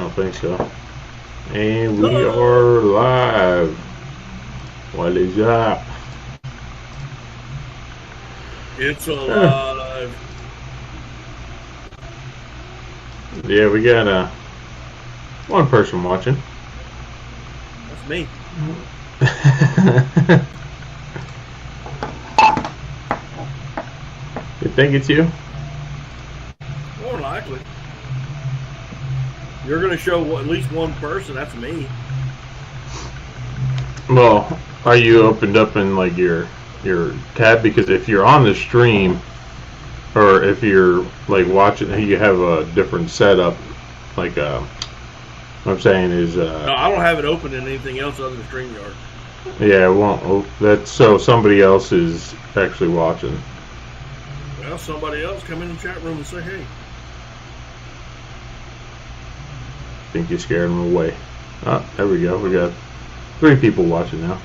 don't think so. And we are live. What is up? It's alive. Yeah, we got one person watching. That's me. You think it's you? More likely. You're going to show at least one person. That's me. Well, are you opened up in like your tab? Because if you're on the stream, or if you're like watching, you have a different setup. Like what I'm saying is, No, I don't have it open in anything else other than StreamYard. yeah, it won't. That's so somebody else is actually watching. Well, somebody else come in the chat room and say, hey. I think you scared them away. Oh, there we go. We got 3 people watching now.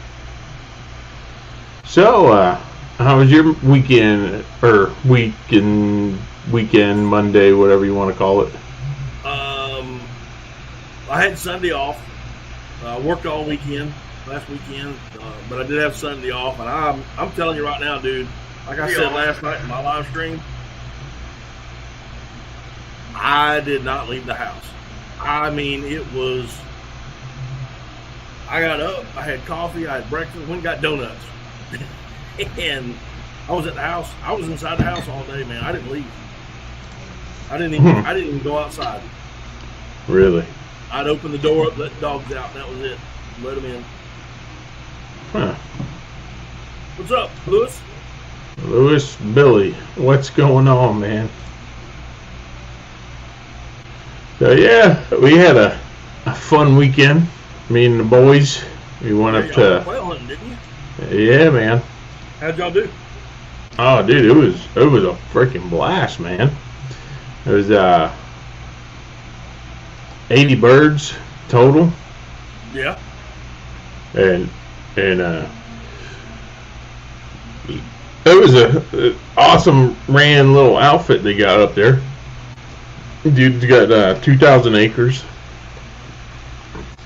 So, how was your weekend, or weekend, Monday, whatever you want to call it? I had Sunday off. Worked all weekend, last weekend, but I did have Sunday off, and I'm telling you right now, dude, like I said last night in my live stream, I did not leave the house. I mean, I got up, I had coffee, I had breakfast, went and got donuts. And I was at the house. I was inside the house all day, man. I didn't leave. I didn't even go outside. Really? I'd open the door up, let the dogs out, and that was it. Let them in. Huh. What's up, Lewis? Lewis, Billy, what's going on, man? So yeah, we had a fun weekend. Me and the boys, we went up to. Quail hunting, didn't you? Yeah, man. How'd y'all do? Oh, dude, it was a freaking blast, man. It was 80 birds total. Yeah. And it was a awesome ran little outfit they got up there. Dude's got 2,000 acres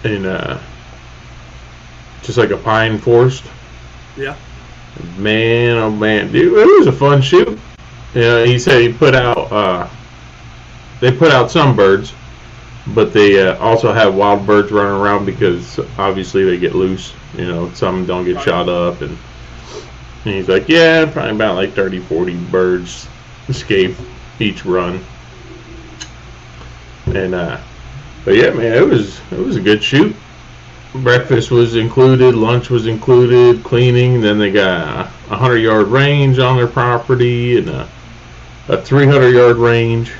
in just like a pine forest. Yeah. Man, oh man, dude, it was a fun shoot. Yeah, he said they put out some birds, but they also have wild birds running around because obviously they get loose. You know, some don't get shot up, and he's like, yeah, probably about like 30, 40 birds escape each run. And but yeah, man, it was a good shoot. Breakfast was included, lunch was included, cleaning. Then they got a 100-yard range on their property and a 300-yard range.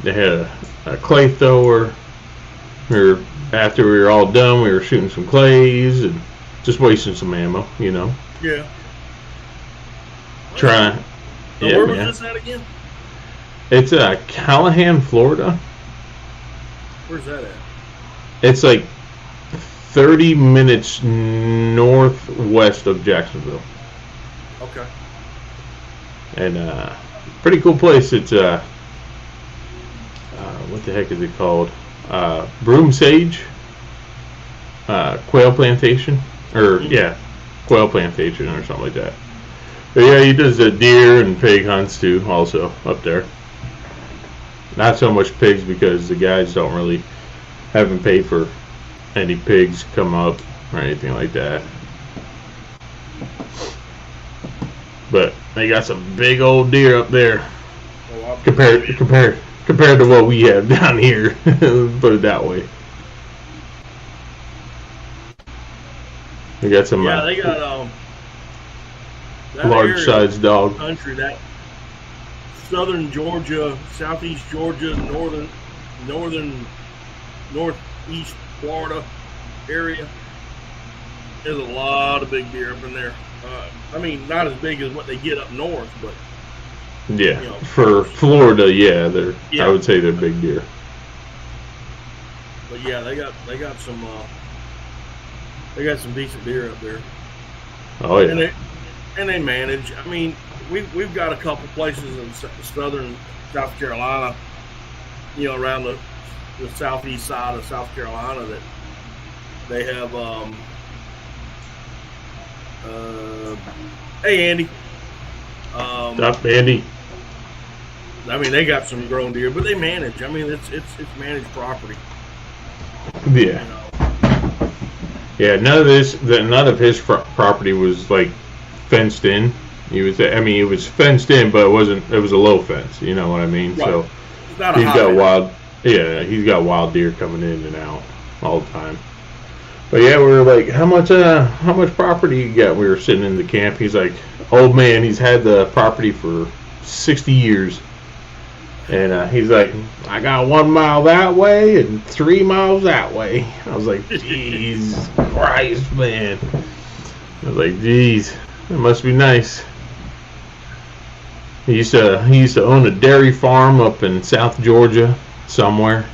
They had a clay thrower. After we were all done, we were shooting some clays and just wasting some ammo, you know. Yeah. Trying. So yeah, where was man. this at again? It's Callahan, Florida. Where's that at? It's like 30 minutes northwest of Jacksonville. Okay. And pretty cool place. It's what the heck is it called? Broom Sage Quail Plantation, or Quail Plantation or something like that. But yeah, he does deer and pig hunts too, also up there. Not so much pigs because the guys haven't paid for any pigs come up or anything like that. But they got some big old deer up there compared to what we have down here. Put it that way. They got some they got large sized dog. Country, that southern Georgia, southeast Georgia, northeast Florida area. There's a lot of big deer up in there. I mean, not as big as what they get up north, but yeah, you know, for Florida, yeah, I would say they're big deer. But yeah, they got some decent deer up there. Oh yeah, and they manage. I mean, we've got a couple places in southern South Carolina, you know, around the the southeast side of South Carolina that they have. Hey, Andy. Stop, Andy. I mean, they got some grown deer, but they manage. I mean, it's managed property. Yeah. You know? Yeah, none of his property was like fenced in. It was fenced in, but it was a low fence, you know what I mean? Right. So he's got he's got wild deer coming in and out all the time. But yeah, we were like, how much property you got? We were sitting in the camp. He's like, old man, he's had the property for 60 years. And he's like, I got 1 mile that way and 3 miles that way. I was like, Jesus Christ, man. I was like, geez, that must be nice. He used to own a dairy farm up in South Georgia somewhere.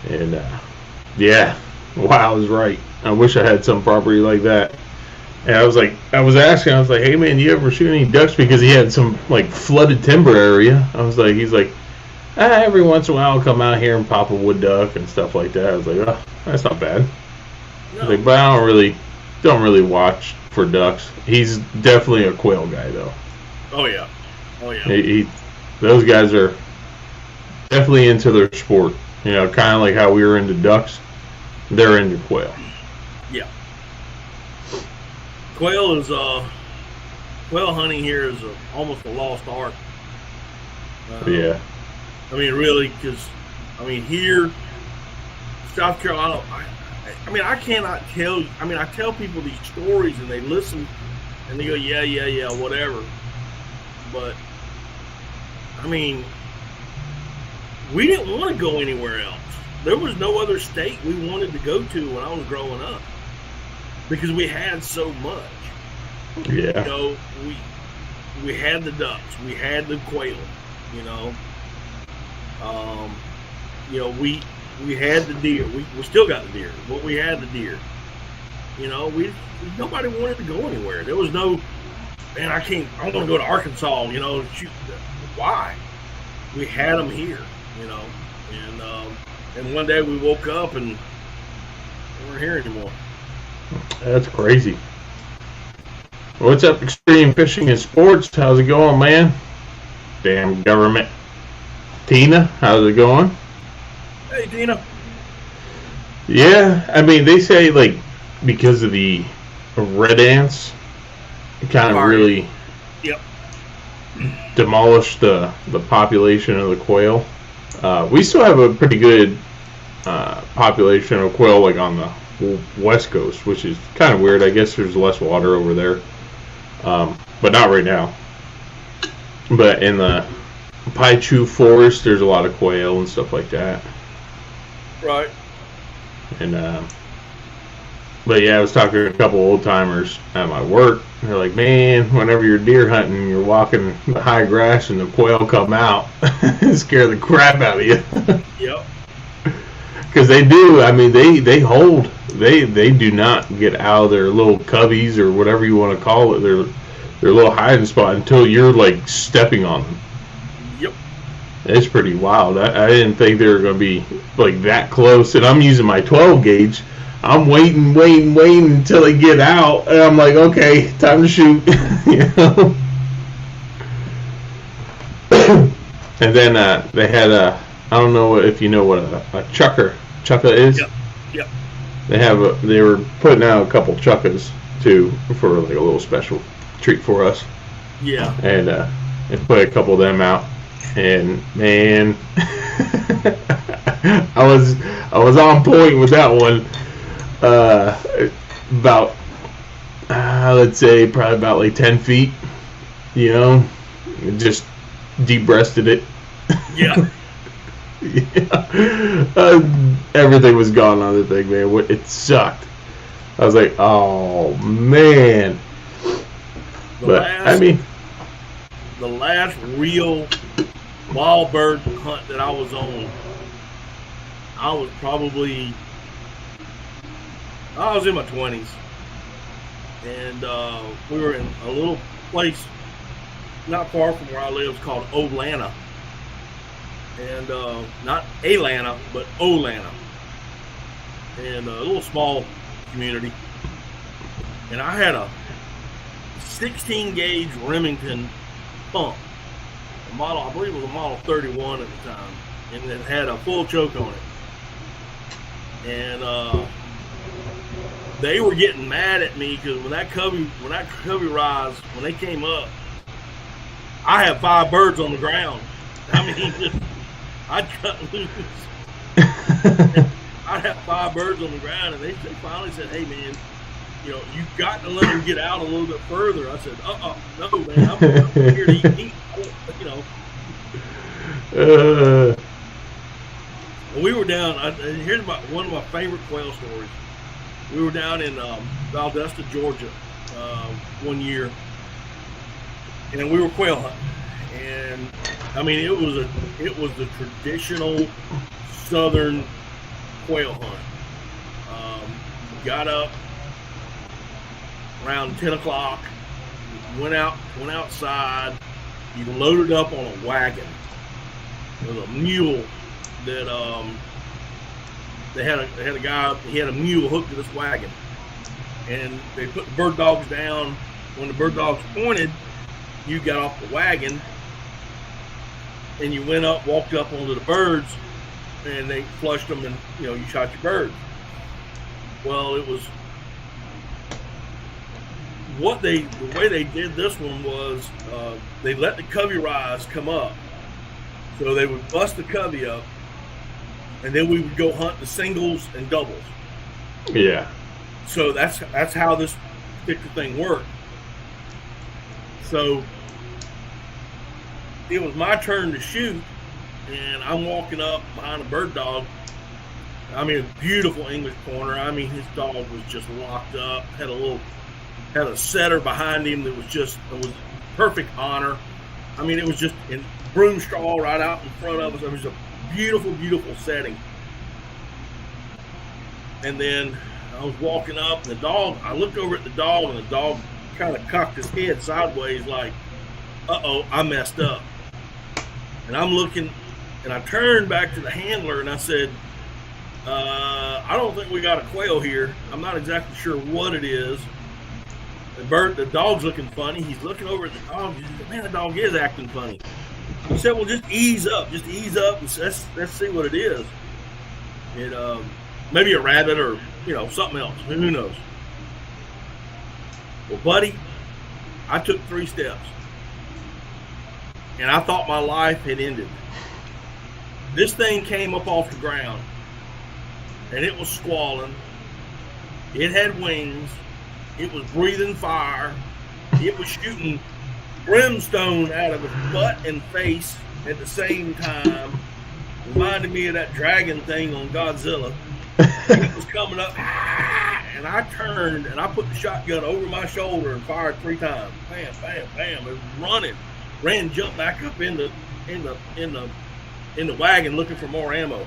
And yeah, wow, I was right. I wish I had some property like that. And I was asking, hey man, do you ever shoot any ducks? Because he had some like flooded timber area. He's like, every once in a while I'll come out here and pop a wood duck and stuff like that. I was like, oh, that's not bad. No. I was like, but I don't really watch for ducks. He's definitely a quail guy though. Oh yeah. Those guys are definitely into their sport. You know, kind of like how we were into ducks. They're into quail. Yeah. Quail hunting here is almost a lost art. Yeah. I mean, really, because here, South Carolina. I cannot tell. I tell people these stories and they listen, and they go, yeah, whatever. But we didn't want to go anywhere else. There was no other state we wanted to go to when I was growing up because we had so much. Yeah. You know, we had the ducks, we had the quail. You know, we had the deer. We still got the deer, but we had the deer. You know, nobody wanted to go anywhere. There was no, man, I want to go to Arkansas. You know, shoot. Why? We had them here. You know, and one day we woke up and we weren't here anymore. That's crazy. What's up, Extreme Fishing and Sports? How's it going, man? Damn government. Tina, how's it going? Hey, Tina. Yeah, they say, like, because of the red ants, it kind of really demolished the population of the quail. We still have a pretty good population of quail, like, on the west coast, which is kind of weird. I guess there's less water over there. But not right now. But in the Paichu forest, there's a lot of quail and stuff like that. Right. And but yeah, I was talking to a couple old timers at my work. And they're like, man, whenever you're deer hunting, you're walking the high grass and the quail come out and scare the crap out of you. Yep. Because they do. They hold. They do not get out of their little cubbies or whatever you want to call it. Their little hiding spot until you're like stepping on them. Yep. It's pretty wild. I didn't think they were going to be like that close. And I'm using my 12 gauge. I'm waiting until they get out. And I'm like, okay, time to shoot. You know? And then they had I don't know if you know what a chukka is. Yep. They were putting out a couple chukkas too for like a little special treat for us. Yeah. And they put a couple of them out, and man, I was on point with that one. About let's say probably about like 10 feet. You know, just deep-breasted it. Yeah. Yeah. Everything was gone on the thing, man. It sucked. I was like, oh man. The last real wild bird hunt that I was on, I was in my 20s, and we were in a little place not far from where I live is called Olana. And not Alana, but Olana. And a little small community. And I had a 16 gauge Remington pump. A model, I believe it was a model 31 at the time. And it had a full choke on it. And they were getting mad at me because when that cubby rise, when they came up, I had 5 birds on the ground. I mean, I'd cut loose. I'd have 5 birds on the ground, and they finally said, "Hey, man, you know, you got to let them get out a little bit further." I said, no, man, I'm here to eat. You know." We were down. Here's one of my favorite quail stories. We were down in Valdosta, Georgia, one year, and we were quail hunting. And I mean, it was the traditional southern quail hunt. Got up around 10 o'clock, went outside. You loaded up on a wagon. There was a mule that they had a guy. He had a mule hooked to this wagon, and they put the bird dogs down. When the bird dogs pointed, you got off the wagon, and you went up, walked up onto the birds, and they flushed them, and you shot your birds. Well, it was the way they did this one was they let the covey rise come up, so they would bust the covey up, and then we would go hunt the singles and doubles. Yeah. So that's how this particular thing worked. So it was my turn to shoot, and I'm walking up behind a bird dog. I mean, a beautiful English pointer. I mean, his dog was just locked up. Had a setter behind him that was perfect honor. I mean, it was just in broom straw right out in front of us. It was a beautiful, beautiful setting. And then I was walking up, and I looked over at the dog, and the dog kind of cocked his head sideways like, uh-oh, I messed up. And I'm looking, and I turned back to the handler, and I said, I don't think we got a quail here. I'm not exactly sure what it is. The dog's looking funny. He's looking over at the dog. He said, man, the dog is acting funny. He said, well, just ease up, and let's see what it is. It maybe a rabbit or something else. Who knows? Well, buddy, I took 3 steps, and I thought my life had ended. This thing came up off the ground, and it was squalling. It had wings. It was breathing fire. It was shooting brimstone out of its butt and face at the same time. Reminded me of that dragon thing on Godzilla. It was coming up, and I turned, and I put the shotgun over my shoulder and fired 3 times. Bam, bam, bam. It was running. Ran, jumped back up in the wagon looking for more ammo.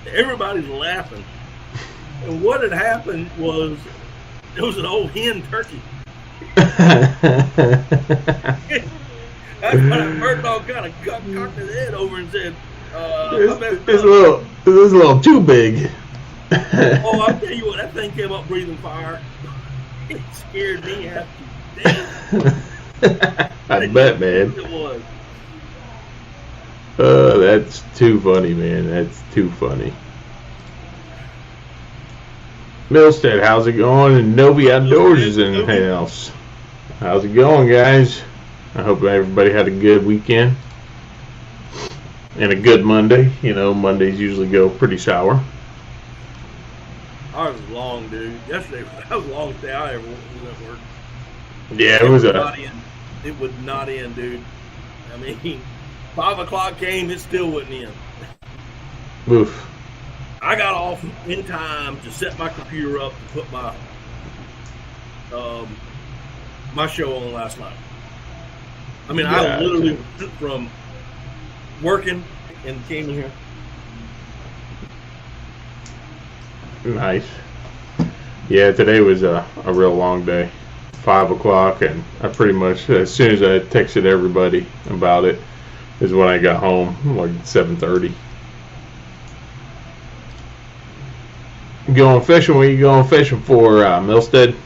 Everybody's laughing. And what had happened was there was an old hen turkey. That's when that bird dog kind of cocked his head over and said, it's a little too big. Oh, I'll tell you what, that thing came up breathing fire. It scared me half to death. I bet, man. It was. That's too funny, man. That's too funny. Milstead, how's it going? And Novi Outdoors is in the house. How's it going, guys? I hope everybody had a good weekend and a good Monday. Mondays usually go pretty sour. Ours was long, dude. Yesterday, that was the longest day I ever was at work. Yeah, it would not end, dude. I mean, 5 o'clock came, it still wouldn't end. Oof. I got off in time to set my computer up to put my my show on last night. I mean, I literally went from working and came in here. Nice. Yeah, today was a real long day. 5 o'clock, and I pretty much, as soon as I texted everybody about it, is when I got home, like 7:30. Going fishing? What are you going fishing for, Milstead?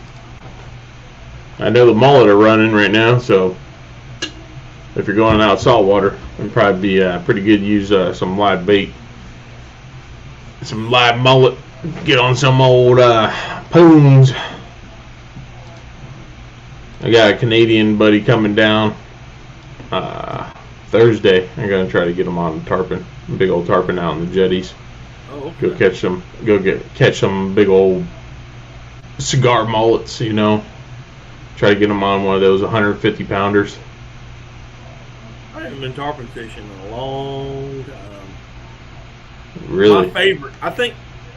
I know the mullet are running right now, so if you're going out saltwater, it'd probably be pretty good to use some live bait. Some live mullet. Get on some old poons. I got a Canadian buddy coming down Thursday. I'm going to try to get him on the tarpon. Big old tarpon out in the jetties. Oh, okay. Go catch some. Catch some big old cigar mullets. You know, try to get them on one of those 150 pounders. I haven't been tarpon fishing in a long time. Really? My favorite, I think.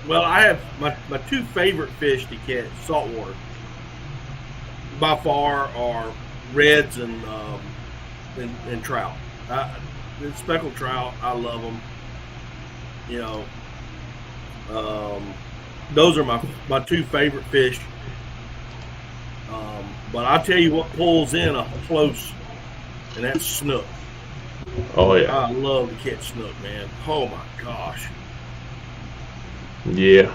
Well, I have my two favorite fish to catch saltwater by far are reds and trout. The speckled trout, I love them. You know. Those are my two favorite fish. But I'll tell you what pulls in a close, and that's snook. Oh, yeah. I love to catch snook, man. Oh, my gosh. Yeah.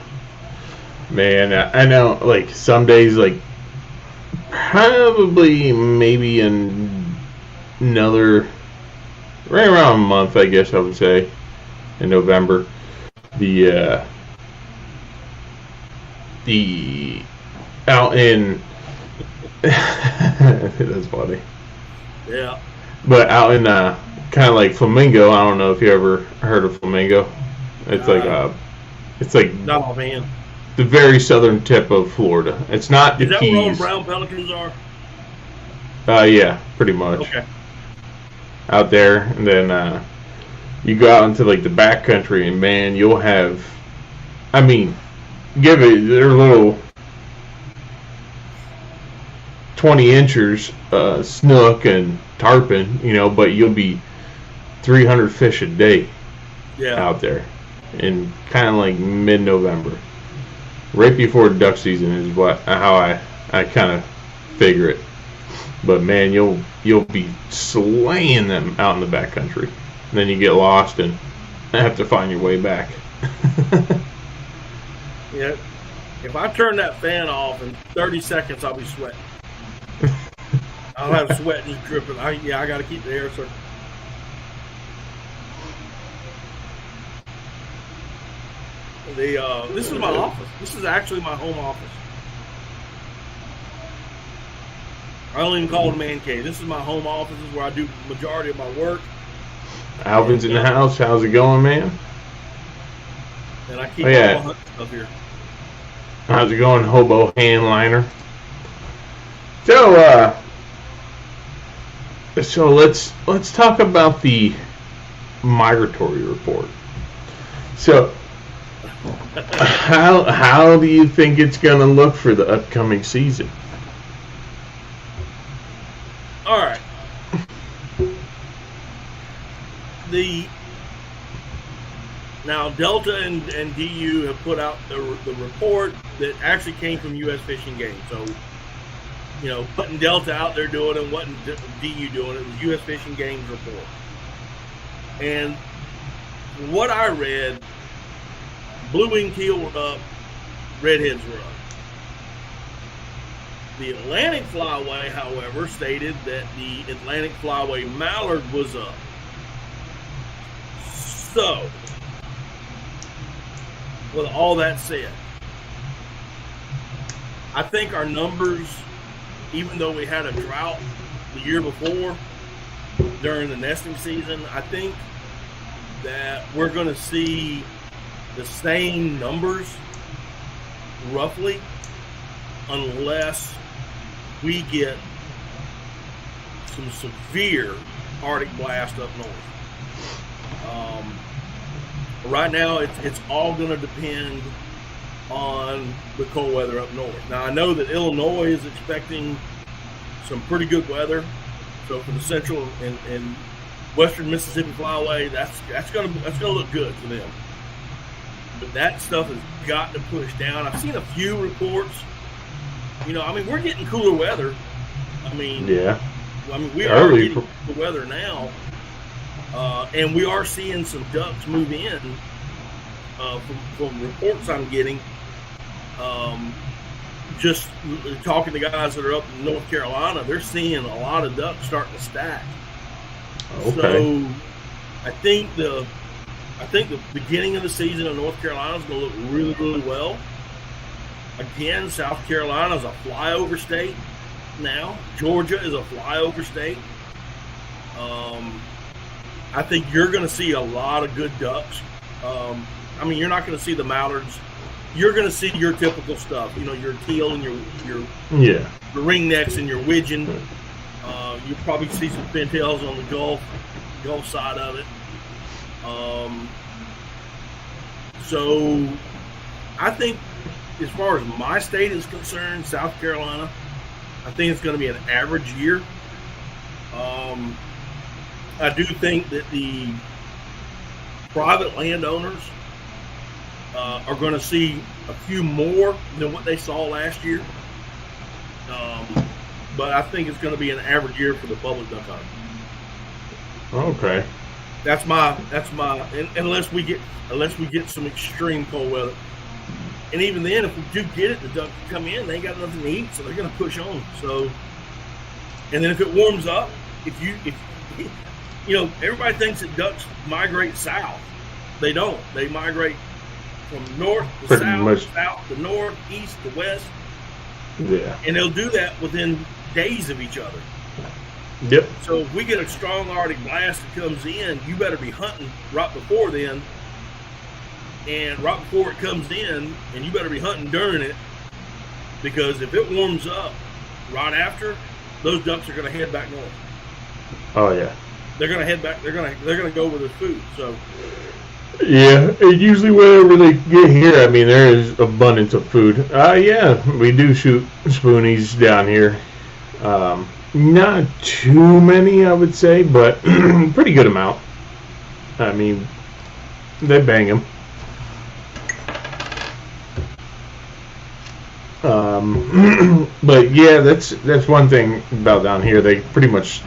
Man, I know, like, some days, like, probably maybe another, right around a month, I guess I would say, in November, the out in that's funny. Yeah. But out in kind of like Flamingo, I don't know if you ever heard of Flamingo. It's like no, man. The very southern tip of Florida. It's not the Is that Keys. where all the brown pelicans are? Yeah, pretty much. Okay. Out there, and then you go out into like the backcountry, and man, you'll have, I mean, they're little 20 inchers, snook and tarpon, you know, but you'll be 300 fish a day out there in kind of like mid-November. Right before duck season is how I kind of figure it. But man, you'll be slaying them out in the backcountry. And then you get lost and have to find your way back. Yeah. If I turn that fan off in 30 seconds, I'll be sweating. I'll have sweat just dripping. I got to keep the air circulating. This is my office. This is actually my home office. I don't even call it a man cave. This is my home office. This is where I do the majority of my work. Alvin's in the house. How's it going, man? And I keep all my hunt stuff here. How's it going, hobo hand liner? So let's talk about the migratory report. So how do you think it's going to look for the upcoming season? All right. Now Delta and DU have put out the report that actually came from U.S. Fish and Game. So, you know, wasn't Delta out there doing it, and wasn't DU doing it. It was U.S. Fish and Game's report. And what I read, blue-winged teal were up, redheads were up. The Atlantic flyway, however, stated that the Atlantic flyway mallard was up. So, with all that said, I think our numbers, even though we had a drought the year before during the nesting season, I think that we're going to see the same numbers roughly, unless we get some severe Arctic blast up north. Right now, it's all going to depend on the cold weather up north. Now, I know that Illinois is expecting some pretty good weather. So for the central and western Mississippi flyway, that's going to look good for them. But that stuff has got to push down. I've seen a few reports You know, I mean, we're getting cooler weather. I mean, Yeah. We are getting cooler weather now, and we are seeing some ducks move in. From reports I'm getting, just talking to guys that are up in North Carolina, they're seeing a lot of ducks starting to stack. Okay. So I think the beginning of the season in North Carolina is going to look really, really well. Again, South Carolina is a flyover state now. Georgia is a flyover state. I think you're going to see a lot of good ducks. I mean, you're not going to see the mallards. You're going to see your typical stuff. You know, your teal and your ringnecks and your widgeon. You'll probably see some pintails on the Gulf side of it. So I think as far as my state is concerned, South Carolina, I think it's going to be an average year. I do think that the private landowners are going to see a few more than what they saw last year. But I think it's going to be an average year for the public duck hunter. Okay. That's my unless we get some extreme cold weather. And even then, if we do get it, the ducks come in, they ain't got nothing to eat, so they're going to push on. So, and then if it warms up, if you know, everybody thinks that ducks migrate south. They don't. They migrate from north to Pretty south, much. south to north, east to west. Yeah. And they'll do that within days of each other. Yep. So if we get a strong Arctic blast that comes in, you better be hunting right before then. And right before it comes in, and you better be hunting during it, because if it warms up right after, those ducks are going to head back north. Oh yeah. They're going to head back. They're going to go with their food. So. Yeah, and usually whenever they get here, I mean, there is abundance of food. Yeah, we do shoot spoonies down here. Not too many, I would say, but pretty good amount. I mean, they bang them. But yeah, that's one thing about down here. They pretty much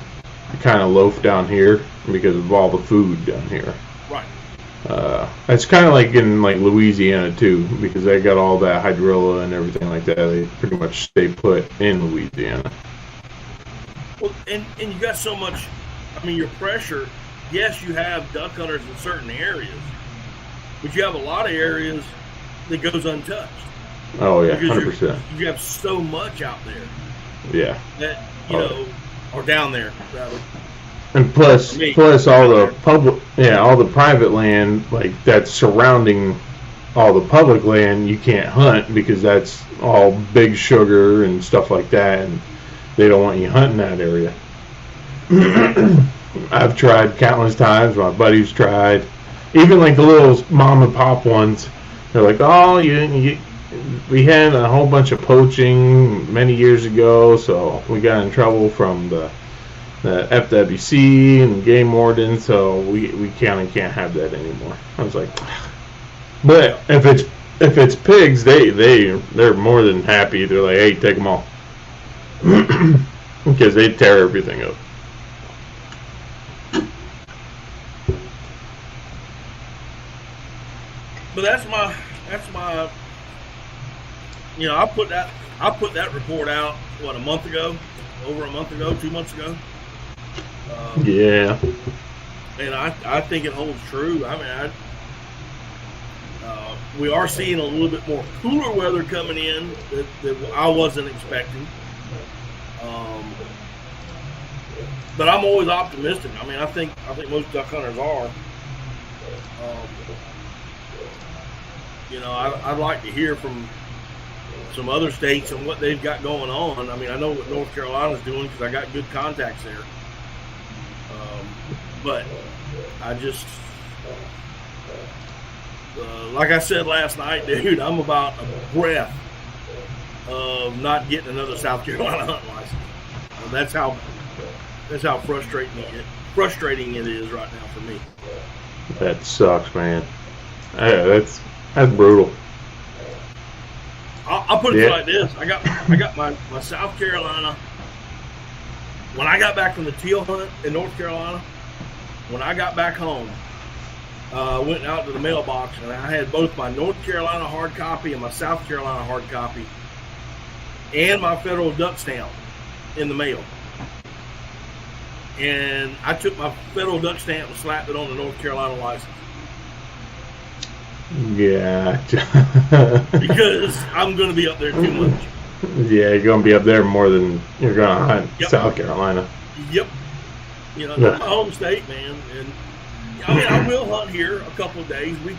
kind of loaf down here because of all the food down here. Right. It's kind of like in like Louisiana too, because they got all that hydrilla and everything like that. They pretty much stay put in Louisiana. Well, and you got so much. I mean, your pressure. Yes, you have duck hunters in certain areas, but you have a lot of areas that goes untouched. Oh yeah, 100%. You have so much out there. Yeah. That know, or down there rather. And plus all the all the private land like that's surrounding all the public land, you can't hunt because that's all big sugar and stuff like that, and they don't want you hunting that area. I've tried countless times. My buddies tried, even like the little mom and pop ones. They're like, oh, we had a whole bunch of poaching many years ago, so we got in trouble from the FWC and game warden, so we kind of can't have that anymore. I was like, but if it's pigs, they're more than happy. They're like, hey, take them all, because they tear everything up. But that's my I put that report out over a month ago, 2 months ago. Yeah. And I think it holds true. I mean, we are seeing a little bit more cooler weather coming in that I wasn't expecting. But I'm always optimistic. I mean, I think most duck hunters are. I'd like to hear from some other states and what they've got going on. I mean, I know what North Carolina's doing because I got good contacts there. But I just, like I said last night, dude, I'm about a breath of not getting another South Carolina hunting license. That's how frustrating it is right now for me. That sucks, man. Yeah, that's brutal. I'll put it like this. I got my South Carolina. When I got back from the teal hunt in North Carolina, when I got back home, went out to the mailbox, and I had both my North Carolina hard copy and my South Carolina hard copy and my federal duck stamp in the mail. And I took my federal duck stamp and slapped it on the North Carolina license. Yeah. Because I'm going to be up there too much. Yeah, you're going to be up there more than you're going to hunt South Carolina. Yep. You know, that's my home state, man. And I mean, I will hunt here a couple of days. We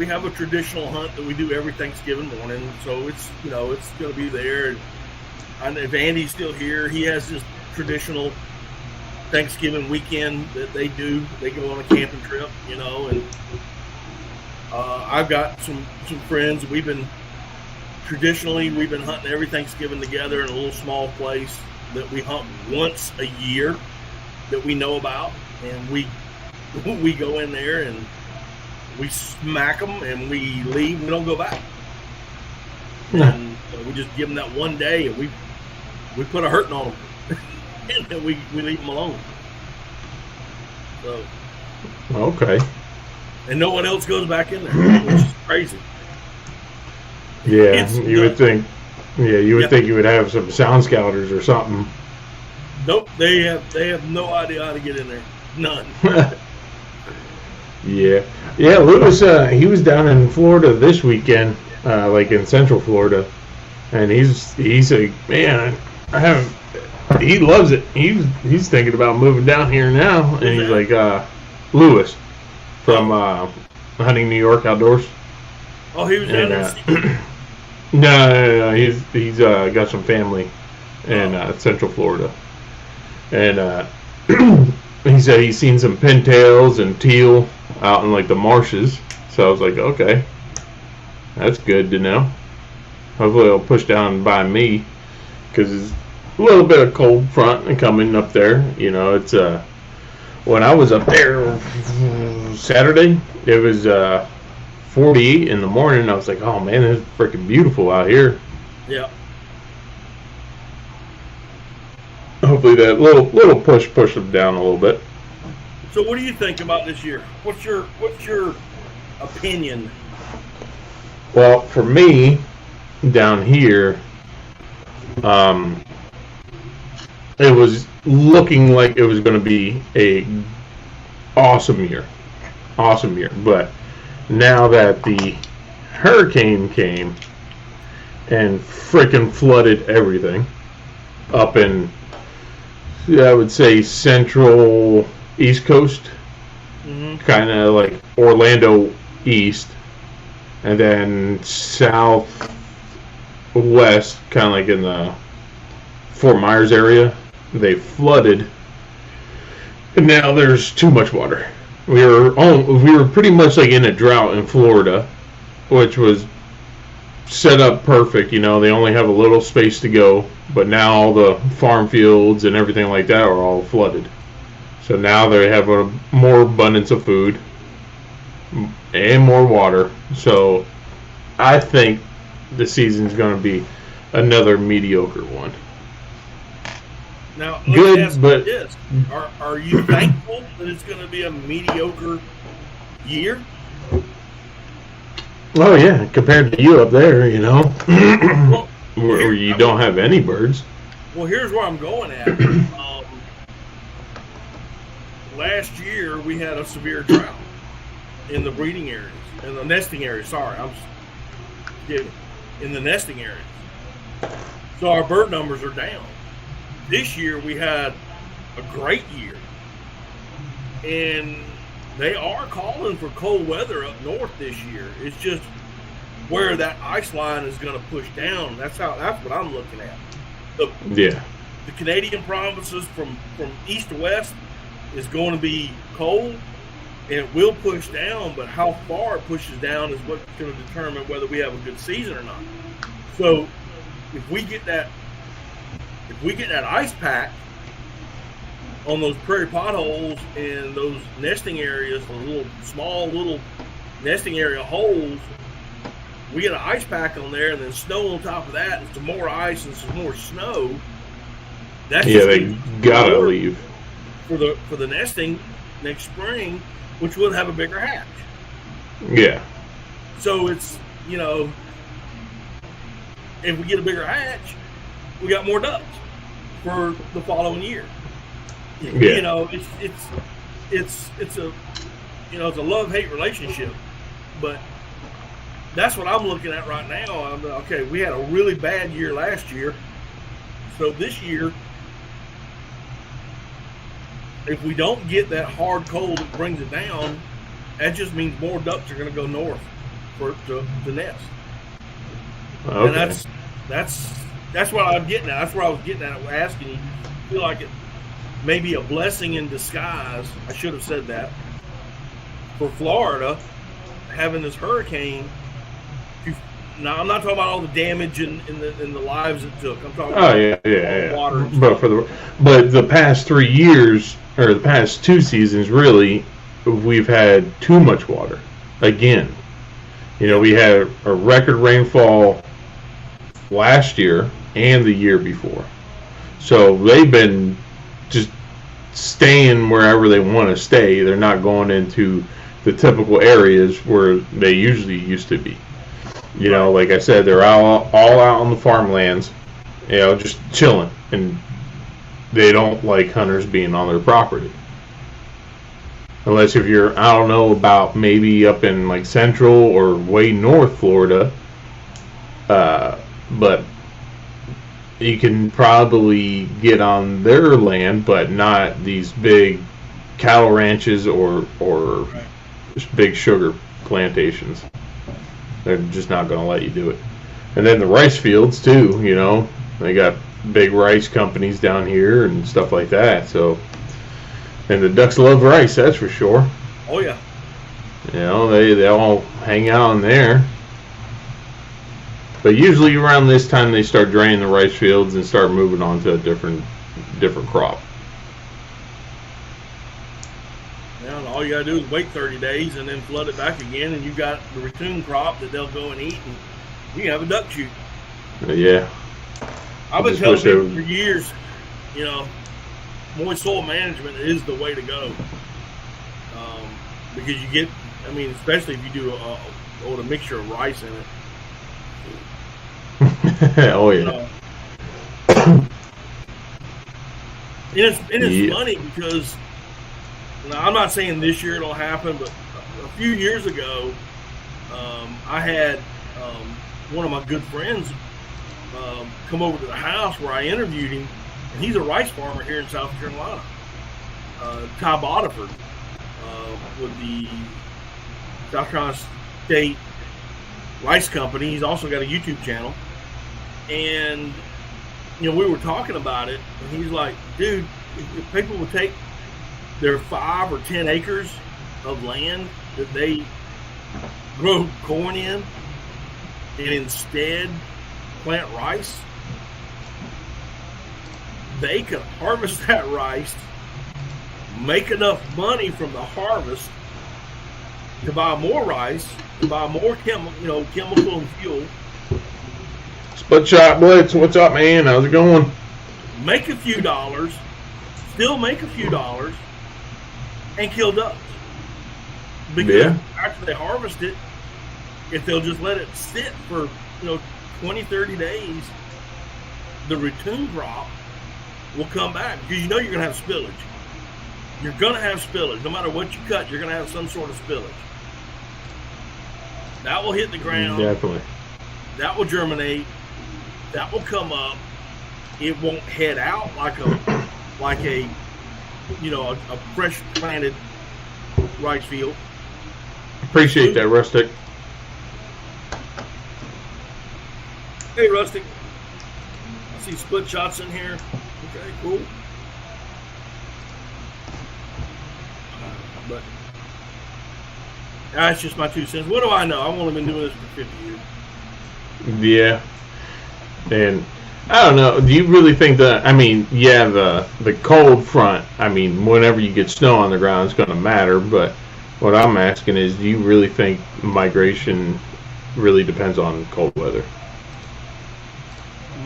have a traditional hunt that we do every Thanksgiving morning, so it's it's going to be there. And if Andy's still here, he has this traditional Thanksgiving weekend that they do. They go on a camping trip, and I've got some friends. We've been hunting every Thanksgiving together in a little small place that we hunt once a year that we know about, and we go in there and we smack them and we leave. We don't go back. And we just give them that one day, and we put a hurting on them. And then we leave them alone. So okay. And no one else goes back in there, which is crazy. Yeah, you would think you would have some sound scouters or something. Nope, they have no idea how to get in there. None. Yeah. Lewis, he was down in Florida this weekend, like in Central Florida, and he's like, man, he loves it. He's thinking about moving down here now, and he's like, Lewis from Hunting New York Outdoors. Oh, he was down there. No. He's got some family in Central Florida, and he said he's seen some pintails and teal out in like the marshes. So I was like, okay, that's good to know. Hopefully it'll push down by me, because it's a little bit of cold front and coming up there. It's when I was up there Saturday, it was 48 in the morning. I was like, oh man, it's freaking beautiful out here. Yeah. Hopefully that little push them down a little bit. So what do you think about this year? What's your opinion? Well, for me, down here, it was looking like it was going to be a awesome year. But now that the hurricane came and freaking flooded everything up in, I would say, central East Coast, kind of like Orlando East, and then southwest, kind of like in the Fort Myers area, they flooded, and now there's too much water. We were pretty much like in a drought in Florida, which was set up perfect. They only have a little space to go, but now all the farm fields and everything like that are all flooded. So now they have a more abundance of food and more water. So I think the season's going to be another mediocre one. Now, good, but this. Are you thankful that it's going to be a mediocre year? Oh yeah, compared to you up there, where you don't have any birds. Well, here's where I'm going at. Last year we had a severe drought in the breeding areas, in the nesting areas. Sorry, I'm kidding. In the nesting areas, so our bird numbers are down. This year we had a great year, and they are calling for cold weather up north this year. It's just where that ice line is going to push down. That's what I'm looking at. The Canadian provinces from east to west is going to be cold, and it will push down. But how far it pushes down is what's going to determine whether we have a good season or not. So if we get that ice pack on those prairie potholes and those nesting areas, the small little nesting area holes, we get an ice pack on there and then snow on top of that and some more ice and some more snow. That's they gotta leave for the nesting next spring, which will have a bigger hatch. Yeah. So it's, if we get a bigger hatch, we got more ducks for the following year. Yeah. It's a love-hate relationship, but that's what I'm looking at right now. Okay, we had a really bad year last year, so this year, if we don't get that hard cold that brings it down, that just means more ducks are going to go north to nest. Okay. And that's what I'm getting at. That's where I was getting at. Asking you, I feel like it may be a blessing in disguise. I should have said that. For Florida, having this hurricane. Now, I'm not talking about all the damage and the lives it took. I'm talking about water. But the past 3 years, or the past 2 seasons, really, we've had too much water. Again, we had a record rainfall last year and the year before. So they've been just staying wherever they want to stay. They're not going into the typical areas where they usually used to be. Like I said, they're all out on the farmlands, just chilling, and they don't like hunters being on their property. Unless if you're, I don't know, about maybe up in like central or way north Florida, but you can probably get on their land, but not these big cattle ranches or big sugar plantations. They're just not going to let you do it. And then the rice fields too, they got big rice companies down here and stuff like that. So, and the ducks love rice, that's for sure. Oh yeah. They all hang out in there. But usually around this time they start draining the rice fields and start moving on to a different crop. And all you gotta do is wait 30 days and then flood it back again, and you got the raccoon crop that they'll go and eat, and you can have a duck shoot. Yeah. I've been telling people for years, moist soil management is the way to go. Because you get, especially if you do a mixture of rice in it. Oh yeah. And it's funny because. Now, I'm not saying this year it'll happen, but a few years ago, I had one of my good friends come over to the house where I interviewed him, and he's a rice farmer here in South Carolina, Ty Bodiford, with the South Carolina State Rice Company. He's also got a YouTube channel, and we were talking about it, and he's like, dude, if people would take their 5 or 10 acres of land that they grow corn in and instead plant rice, they could harvest that rice, make enough money from the harvest to buy more rice, to buy more chemical and fuel. Split Shot Blitz, what's up, man? How's it going? Make a few dollars, still make a few dollars, and kill ducks. Because after they harvest it, if they'll just let it sit for 20, 30 days, the raccoon crop will come back. Because you're going to have spillage. You're going to have spillage. No matter what you cut, you're going to have some sort of spillage. That will hit the ground. Definitely. That will germinate. That will come up. It won't head out like a fresh planted rice field. Appreciate that, Rustic. Hey, Rustic. I see Split Shots in here. Okay, cool. But that's just my 2 cents. What do I know? I've only been doing this for 50 years. Yeah. And I don't know. Do you really think that? The cold front. Whenever you get snow on the ground, it's going to matter. But what I'm asking is, do you really think migration really depends on cold weather.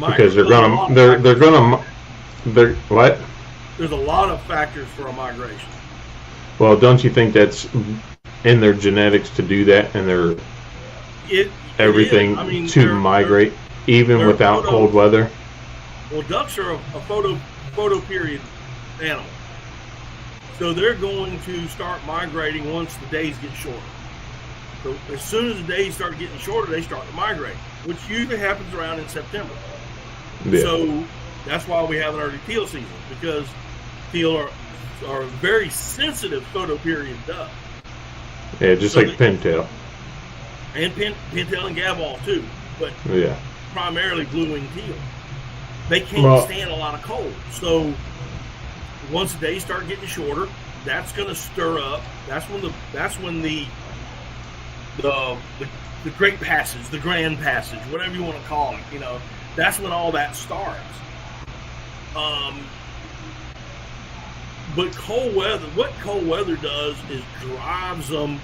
Because There's what? There's a lot of factors for a migration. Well, don't you think that's in their genetics to do that, and everything to migrate even without cold weather? Well, ducks are a photo period animal, so they're going to start migrating once the days get shorter. So as soon as the days start getting shorter, they start to migrate, which usually happens around in September. Yeah. So that's why we have an early teal season, because teal are very sensitive photoperiod duck. Yeah, just like pintail. And pintail and gaball too, but yeah, primarily blue-winged teal. They can't stand a lot of cold. So once the days start getting shorter, that's going to stir up. That's when the Great Passage, the Grand Passage, whatever you want to call it, that's when all that starts. But what cold weather does is drives them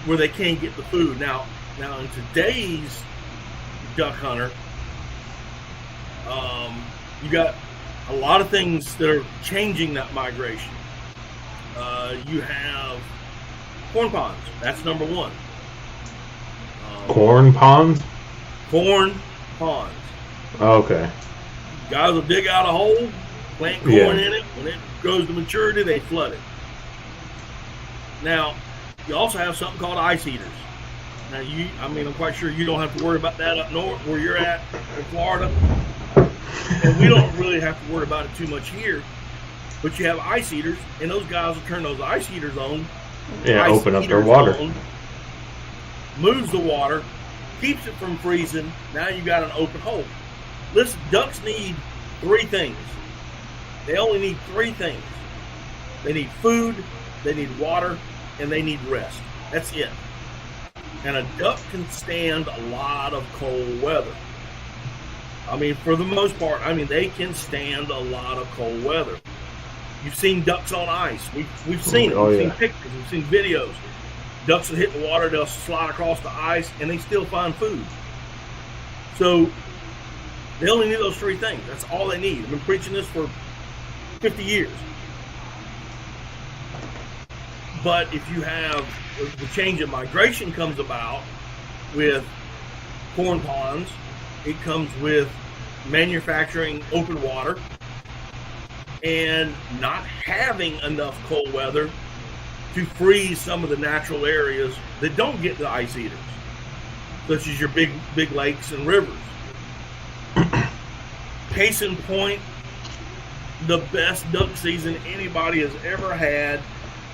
where they can't get the food. Now in today's duck hunter, you got a lot of things that are changing that migration. You have corn ponds. That's number one. Corn ponds? Corn ponds. Okay. Guys will dig out a hole, plant corn in it. When it grows to maturity, they flood it. Now, you also have something called ice eaters. Now, I'm quite sure you don't have to worry about that up north where you're at in Florida. And we don't really have to worry about it too much here. But you have ice eaters, and those guys will turn those ice eaters on. Yeah, open up their water. Moves the water, keeps it from freezing. Now you got an open hole. Listen, ducks need 3 things. They only need 3 things. They need food, they need water, and they need rest. That's it. And a duck can stand a lot of cold weather. For the most part, they can stand a lot of cold weather. You've seen ducks on ice. We've seen it. We've seen pictures. We've seen videos. Ducks will hit the water, they'll slide across the ice, and they still find food. So they only need those 3 things. That's all they need. I've been preaching this for 50 years. But if you have the change in migration comes about with corn ponds, it comes with manufacturing open water and not having enough cold weather to freeze some of the natural areas that don't get the ice eaters, such as your big lakes and rivers. Case in point, the best duck season anybody has ever had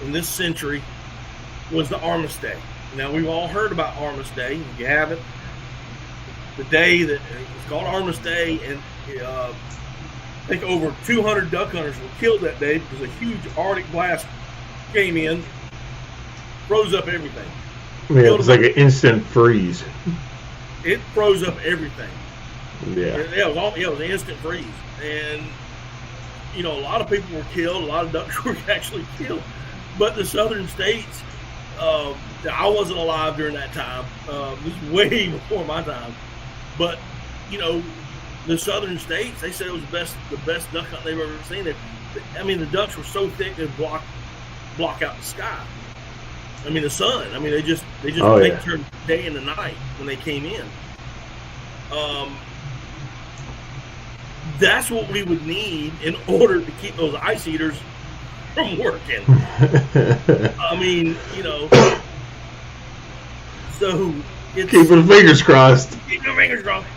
in this century was the Armistice. Now, we've all heard about Armistice. If you haven't, the day that it's called Armistice, and I think over 200 duck hunters were killed that day because a huge Arctic blast came in, froze up everything. Yeah, it was like an instant freeze. It froze up everything. Yeah. It was an instant freeze. And, a lot of people were killed. A lot of ducks were actually killed. But the southern states, I wasn't alive during that time. This is way before my time. But, the southern states, they said it was the best duck hunt they've ever seen. The ducks were so thick they'd block out the sky. The sun. They just turned day into night when they came in. That's what we would need in order to keep those ice eaters from working. So it's keep your fingers crossed. Keep your fingers crossed.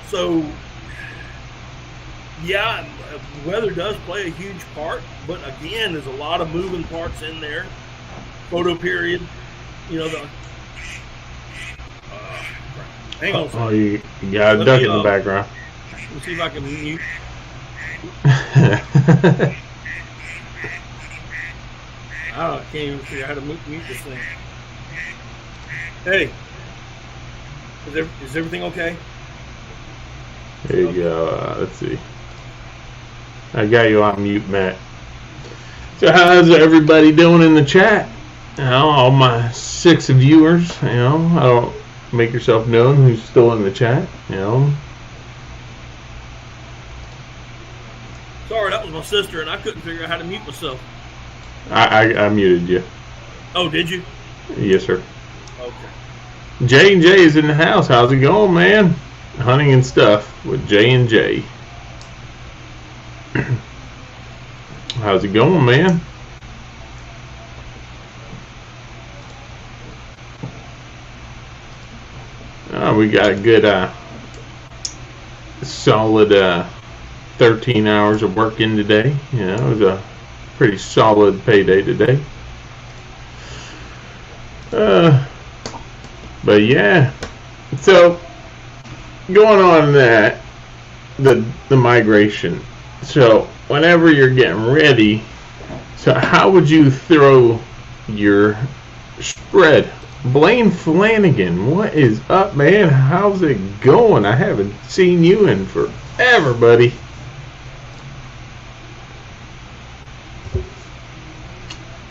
So yeah, weather does play a huge part, but again, there's a lot of moving parts in there. Photo period, hang on. Oh, you got a duck in the background. Let's see if I can mute. I can't even figure out how to mute this thing. Hey, is everything okay? There you go. Let's see. I got you on mute, Matt. So how's everybody doing in the chat? all my 6 viewers, I don't make yourself known who's still in the chat, Sorry, that was my sister, and I couldn't figure out how to mute myself. I muted you. Oh, did you? Yes, sir. Okay. J&J is in the house. How's it going, man? Hunting and stuff with J&J. How's it going, man? We got a good, solid 13 hours of work in today. It was a pretty solid payday today. But yeah, so going on that, the migration. So whenever you're getting ready, so how would you throw your spread? Blaine Flanagan, what is up, man? How's it going? I haven't seen you in forever, buddy.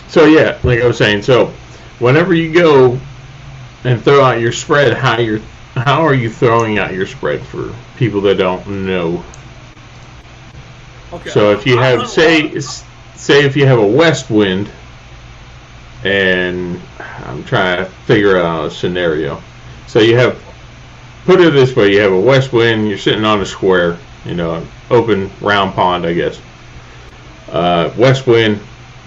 So yeah, like I was saying, so whenever you go and throw out your spread, how are you throwing out your spread for people that don't know? Okay. So if you have, say if you have a west wind, and I'm trying to figure out a scenario. So you have, put it this way, you have a west wind, you're sitting on a square, open round pond, I guess. West wind,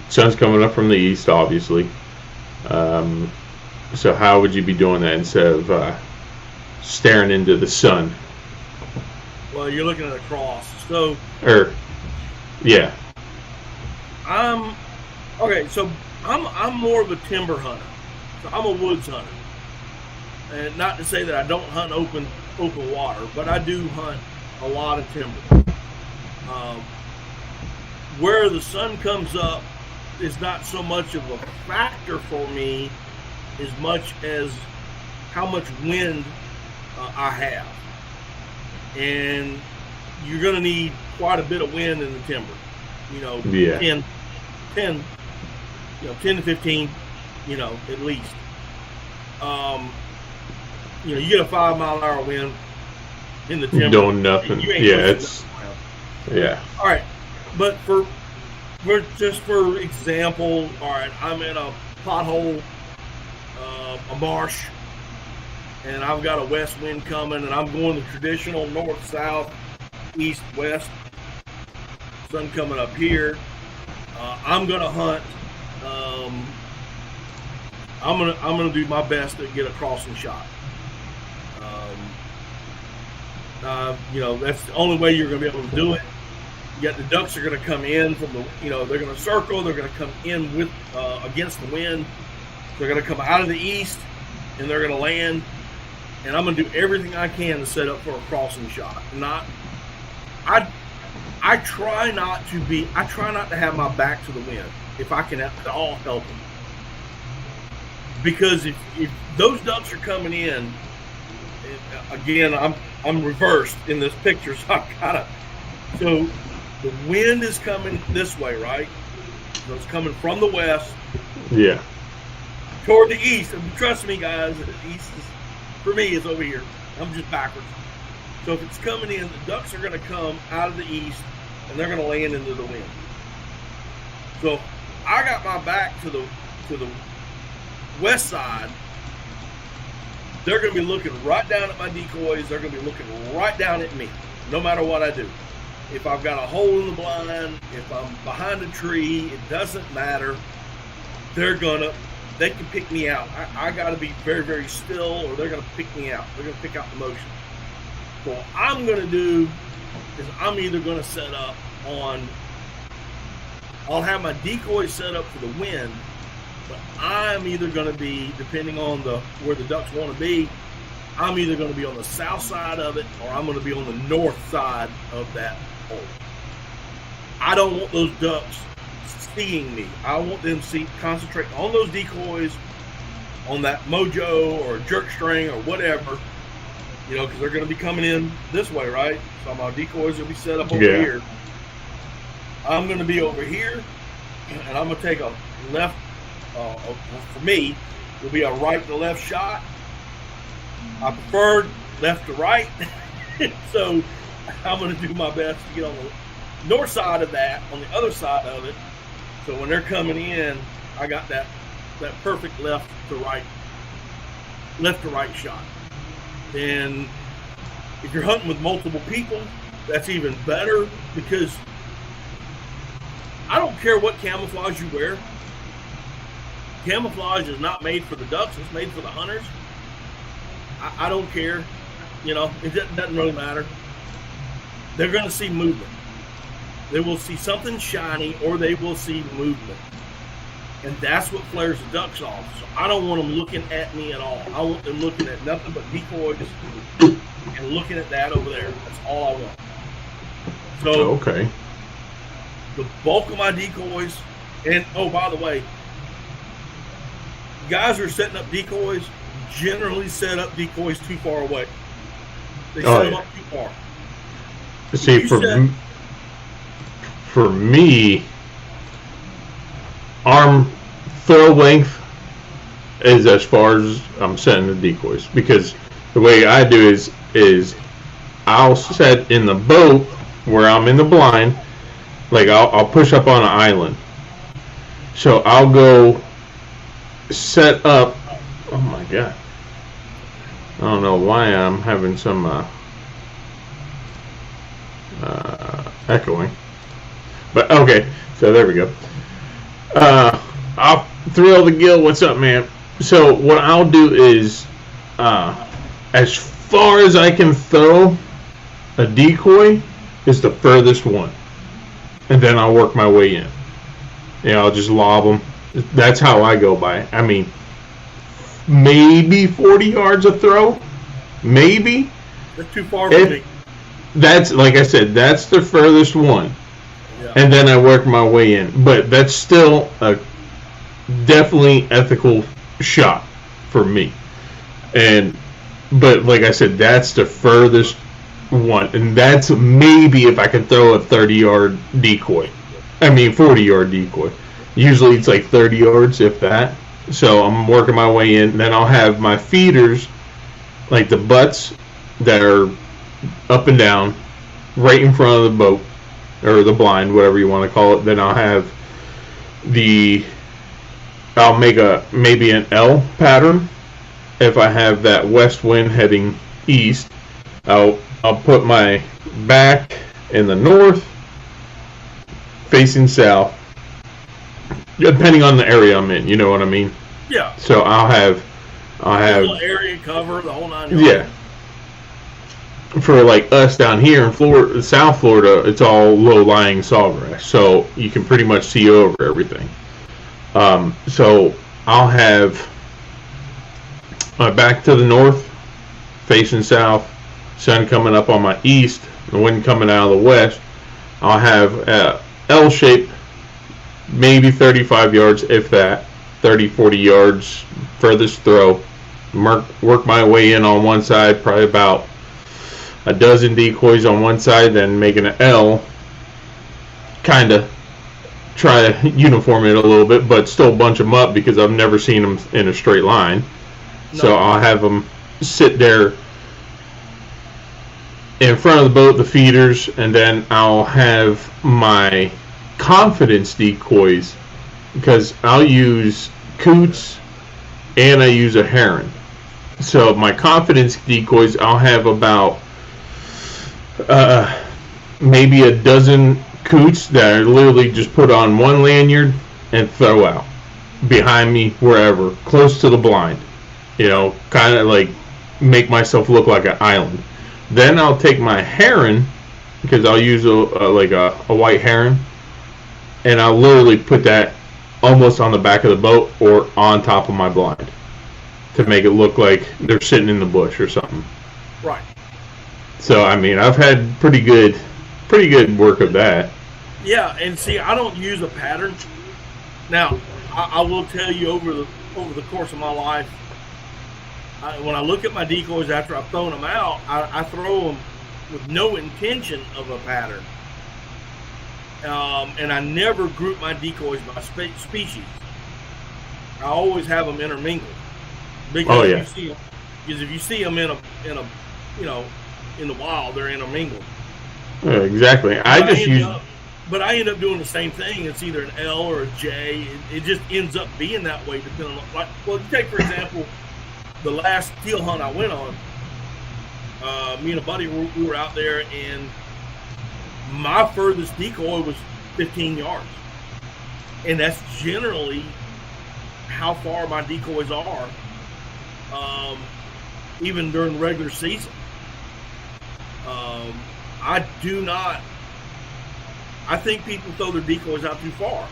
sun's coming up from the east, obviously. So how would you be doing that instead of staring into the sun? Well, you're looking at a cross. So. Yeah. Okay. So I'm more of a timber hunter. So I'm a woods hunter, and not to say that I don't hunt open water, but I do hunt a lot of timber. Where the sun comes up is not so much of a factor for me as much as how much wind I have. And you're going to need quite a bit of wind in the timber. 10 to 15, at least. You get a 5 mile an hour wind in the timber. Doing nothing. Yeah, yeah. All right. But for example, all right, I'm in a pothole, a marsh, and I've got a west wind coming, and I'm going the traditional north, south, east, west. Sun coming up here. I'm gonna hunt. I'm gonna do my best to get a crossing shot. That's the only way you're gonna be able to do it. Yet the ducks are going to come in from the, they're going to circle. They're going to come in with against the wind. They're going to come out of the east, and they're going to land. And I'm going to do everything I can to set up for a crossing shot. I try not to have my back to the wind if I can at all help them. Because if those ducks are coming in, again, I'm reversed in this picture, so the wind is coming this way, right? So it's coming from the west. Yeah. Toward the east. And trust me, guys, the east is, for me, is over here. I'm just backwards. So if it's coming in, the ducks are going to come out of the east, and they're going to land into the wind. So I got my back to the west side. They're going to be looking right down at my decoys. They're going to be looking right down at me, no matter what I do. If I've got a hole in the blind, if I'm behind a tree, it doesn't matter. They can pick me out. I got to be very, very still, or they're going to pick me out. They're going to pick out the motion. So what I'm going to do is I'm either going to set up I'll have my decoy set up for the wind, but I'm either going to be, depending on where the ducks want to be, I'm either going to be on the south side of it, or I'm going to be on the north side of that hole. I don't want those ducks seeing me. I want them to concentrate on those decoys, on that mojo or jerk string or whatever, because they're going to be coming in this way, right? So my decoys will be set up over here. I'm going to be over here, and I'm going to take a left for me, will be a right to left shot. I prefer left to right, so I'm going to do my best to get on the north side of that, on the other side of it. So when they're coming in, I got that perfect left to right shot. And if you're hunting with multiple people, that's even better, because I don't care what camouflage you wear. Camouflage is not made for the ducks, it's made for the hunters. I don't care. You know, it doesn't really matter. They're going to see movement. They will see something shiny, or they will see movement. And that's what flares the ducks off. So I don't want them looking at me at all. I want them looking at nothing but decoys and looking at that over there. That's all I want. So, okay. The bulk of my decoys, and oh, by the way, guys who are setting up decoys generally set up decoys too far away. They set them up too far. See, for me, arm throw length is as far as I'm setting the decoys, because the way I do is I'll set in the boat where I'm in the blind, like I'll push up on an island. So I'll go set up. Oh my god. I don't know why I'm having some echoing. But okay, so there we go. I'll thrill the gill. What's up, man? So what I'll do is, as far as I can throw a decoy is the furthest one, and then I'll work my way in. I'll just lob them. That's how I go by. I mean, maybe 40 yards a throw, maybe. That's too far for me. That's, like I said, that's the furthest one. Yeah. And then I work my way in. But that's still a definitely ethical shot for me. But like I said, that's the furthest one. And that's maybe if I can throw a 30-yard decoy. I mean, 40-yard decoy. Usually it's like 30 yards, if that. So I'm working my way in. Then I'll have my feeders, like the butts that are up and down, right in front of the boat, or the blind, whatever you want to call it. Then I'll have I'll make maybe an L pattern. If I have that west wind heading east, I'll put my back in the north, facing south, depending on the area I'm in. You know what I mean? Yeah. So I'll have area cover, the whole 9 yards. Yeah. For like us down here in Florida, South Florida, it's all low-lying sawgrass, so you can pretty much see over everything. So I'll have my back to the north, facing south, sun coming up on my east, the wind coming out of the west. I'll have a L shape, maybe 35 yards, if that, 30, 40 yards, furthest throw. Work my way in on one side, probably about a dozen decoys on one side, then making an L, kind of try to uniform it a little bit, but still bunch them up because I've never seen them in a straight line. No. So I'll have them sit there in front of the boat, the feeders, and then I'll have my confidence decoys, because I'll use coots and I use a heron. So my confidence decoys, I'll have about maybe a dozen coots that I literally just put on one lanyard and throw out behind me, wherever, close to the blind. Kind of like make myself look like an island. Then I'll take my heron, because I'll use a white heron, and I'll literally put that almost on the back of the boat or on top of my blind to make it look like they're sitting in the bush or something. Right. So I mean, I've had pretty good work of that. Yeah, and see, I don't use a pattern. Now, I will tell you, over the course of my life, when I look at my decoys after I've thrown them out, I throw them with no intention of a pattern. And I never group my decoys by species. I always have them intermingled Oh, because yeah. if you see them in a you know, in the wild, they're intermingled. Exactly. But I end up doing the same thing. It's either an L or a J. It just ends up being that way depending on, like, well, take for example, the last teal hunt I went on. Me and a buddy, we were out there, and my furthest decoy was 15 yards, and that's generally how far my decoys are, even during the regular season. I think people throw their decoys out too far.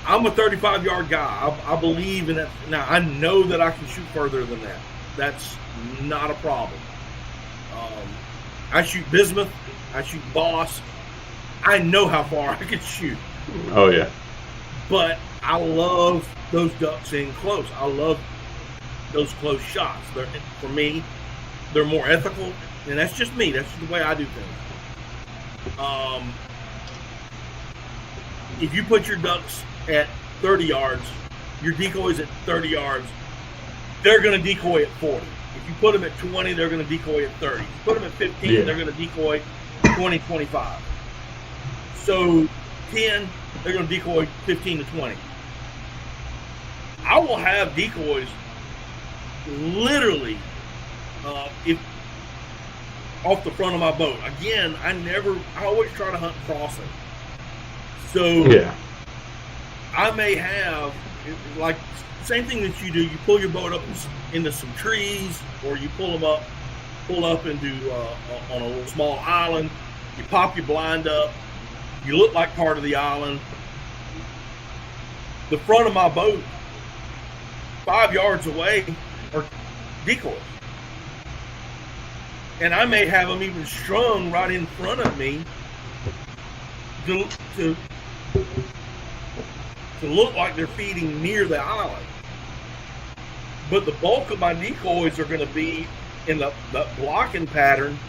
I'm a 35-yard guy. I believe in that. Now, I know that I can shoot further than that. That's not a problem. I shoot bismuth. I shoot boss. I know how far I can shoot. Oh, yeah. But I love those ducks in close. I love those close shots. For me, they're more ethical, and that's just me. That's just the way I do things. If you put your ducks at 30 yards, your decoys at 30 yards, they're going to decoy at 40. If you put them at 20, they're going to decoy at 30. If you put them at 15, they're going to decoy 20, 25. So 10, they're going to decoy 15 to 20. I will have decoys literally if off the front of my boat. Again, I always try to hunt crossing. So yeah, I may have, like, same thing that you do. You pull your boat up into some trees, or you pull up into on a little small island. You pop your blind up. You look like part of the island. The front of my boat, 5 yards away, are decoys. And I may have them even strung right in front of me to look like they're feeding near the island. But the bulk of my decoys are going to be in the blocking pattern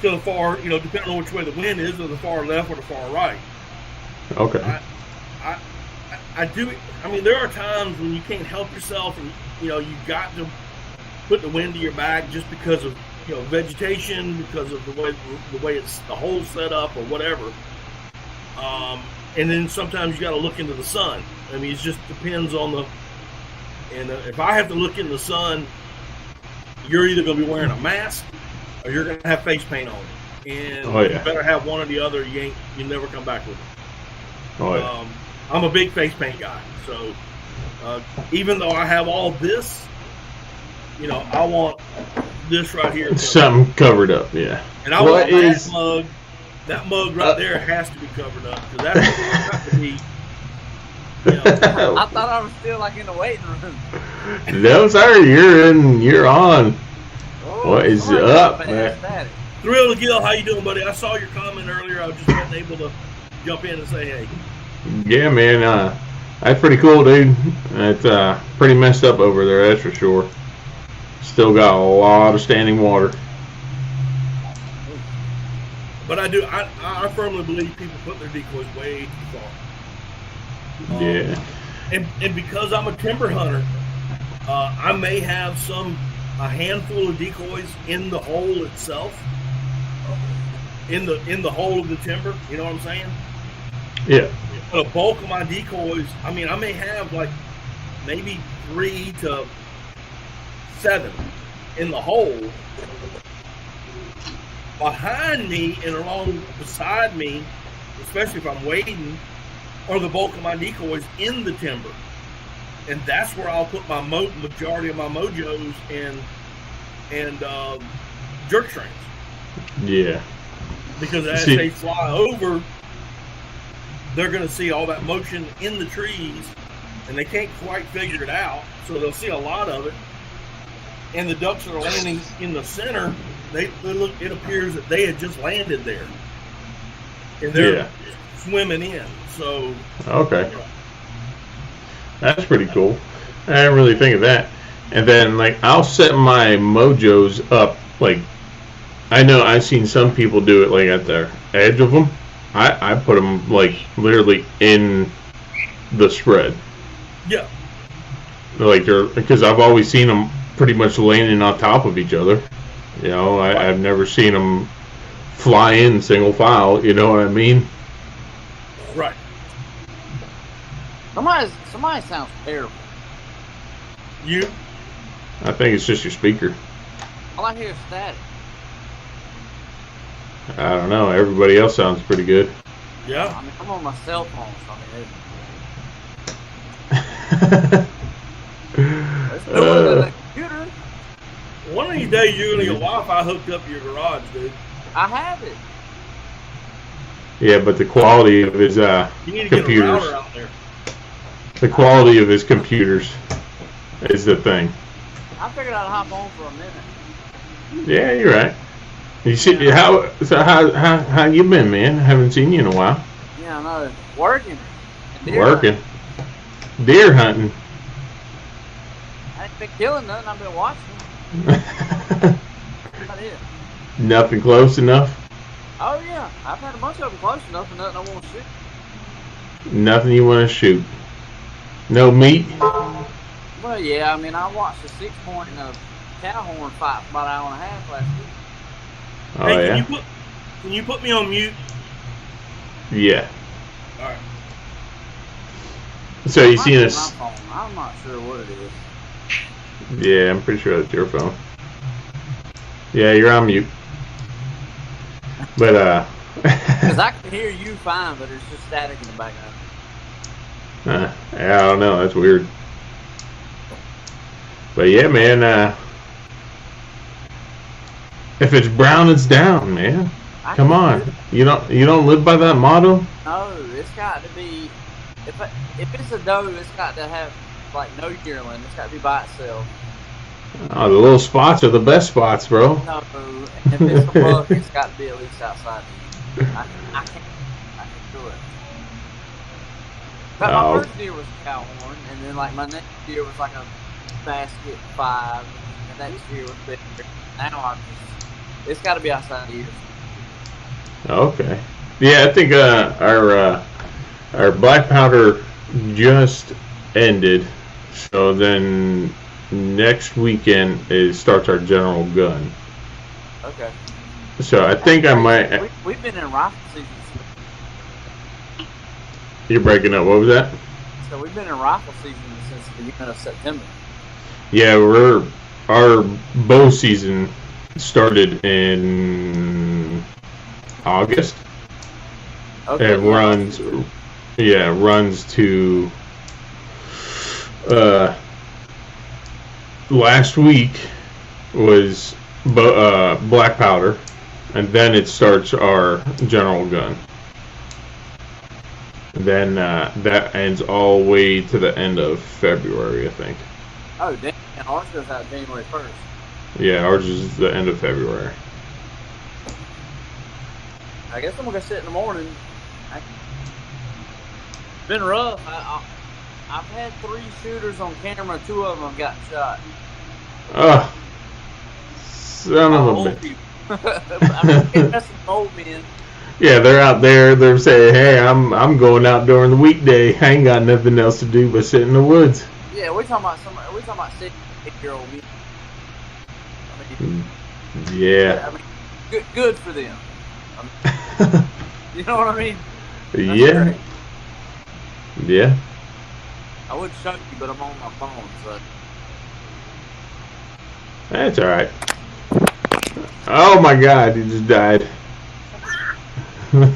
to the far, depending on which way the wind is, to the far left or the far right. Okay. I do. I mean, there are times when you can't help yourself, and you've got to put the wind to your back just because of vegetation, because of the way it's the hole set up or whatever. And then sometimes you got to look into the sun. I mean, it just depends on the. And if I have to look in the sun, you're either going to be wearing a mask or you're going to have face paint on. And you better have one or the other. You never come back with it. Oh, yeah. I'm a big face paint guy, so even though I have all this, I want this right here. Something covered up, yeah. And I want that mug. That mug right there has to be covered up, because that's got to be. I thought I was still like in the waiting room. No, sir, you're on. Oh, what is up, man? Thrill to Gill, how you doing, buddy? I saw your comment earlier. I just wasn't able to jump in and say hey. Yeah, man, that's pretty cool, dude. It's pretty messed up over there, that's for sure. Still got a lot of standing water. But I firmly believe people put their decoys way too far. Yeah. And because I'm a timber hunter, I may have a handful of decoys in the hole itself, in the hole of the timber. You know what I'm saying? Yeah. The bulk of my decoys, I mean, I may have like maybe 3 to 7 in the hole. Behind me and along beside me, especially if I'm wading, are the bulk of my decoys in the timber. And that's where I'll put my majority of my mojos and jerk strings. Yeah. Because as they fly over, they're going to see all that motion in the trees, and they can't quite figure it out, so they'll see a lot of it. And the ducks that are landing in the center, they look. It appears that they had just landed there, and they're swimming in. So okay, that's pretty cool. I didn't really think of that. And then, like, I'll set my mojos up. Like, I know I've seen some people do it like at the edge of them. I put them like literally in the spread. Yeah. Like because I've always seen them pretty much landing on top of each other. You know, I've never seen them fly in single file. You know what I mean? Right. Somebody sounds terrible. You? I think it's just your speaker. All I hear is static. I don't know. Everybody else sounds pretty good. Yeah. I mean, I'm on my cell phone, so I mean, there's no on the computer. One of these days you're gonna get Wi-Fi hooked up to your garage, dude. I have it. Yeah, but the quality of his You need to get a computers, router out there. the quality of his computers is the thing. I figured I'd hop on for a minute. Yeah, you're right. You see, how you been, man? Haven't seen you in a while. Yeah, I know. Working. Working. Deer hunting. I ain't been killing nothing. I've been watching. That's it. Nothing close enough. Oh yeah, I've had a bunch of them close enough and nothing I want to shoot. Nothing you want to shoot. No meat. Well, yeah, I mean, I watched a 6-point cow horn fight for about an hour and a half last week. Oh Hey, yeah. Can you put me on mute? Yeah. All right. So you Might seen be us? my phone. I'm not sure what it is. Yeah, I'm pretty sure that's your phone. Yeah, you're on mute. But Because I can hear you fine, but it's just static in the background. yeah, I don't know. That's weird. But yeah, man. If it's brown, it's down, man. Come on. You don't live by that motto? No, it's got to be. If it's a doe, it's got to have like no yearling. It's got to be by itself. Oh, the little spots are the best spots, bro. No, if it's a buck, it's got to be at least outside the I can't do it. But my first deer was a cow horn, and then like my next deer was like a basket 5, and the next deer was bigger. Now it's got to be outside the ears. Okay. Yeah, I think our black powder just ended, so then next weekend starts our general gun. Okay. So I think I might. We've been in rifle season. You're breaking up. What was that? So we've been in rifle season since the beginning of September. Yeah, our bow season started in August. Okay. And runs to last week was black powder, and then it starts our general gun. And then that ends all the way to the end of February, I think. Oh, damn. Ours goes out January 1st. Yeah, ours is the end of February. I guess I'm going to go sit in the morning. It's been rough. I've had 3 shooters on camera. 2 of them have gotten shot. Oh, son of a bitch. I mean, that's some old men. Yeah, they're out there. They're saying, "Hey, I'm going out during the weekday. I ain't got nothing else to do but sit in the woods." Yeah, we're talking about 6-8-year-old men. I mean, Yeah. I mean, good for them. I mean, you know what I mean? That's Yeah. great. Yeah. I would show you, but I'm on my phone, so. That's all right. Oh my God, he just died. Where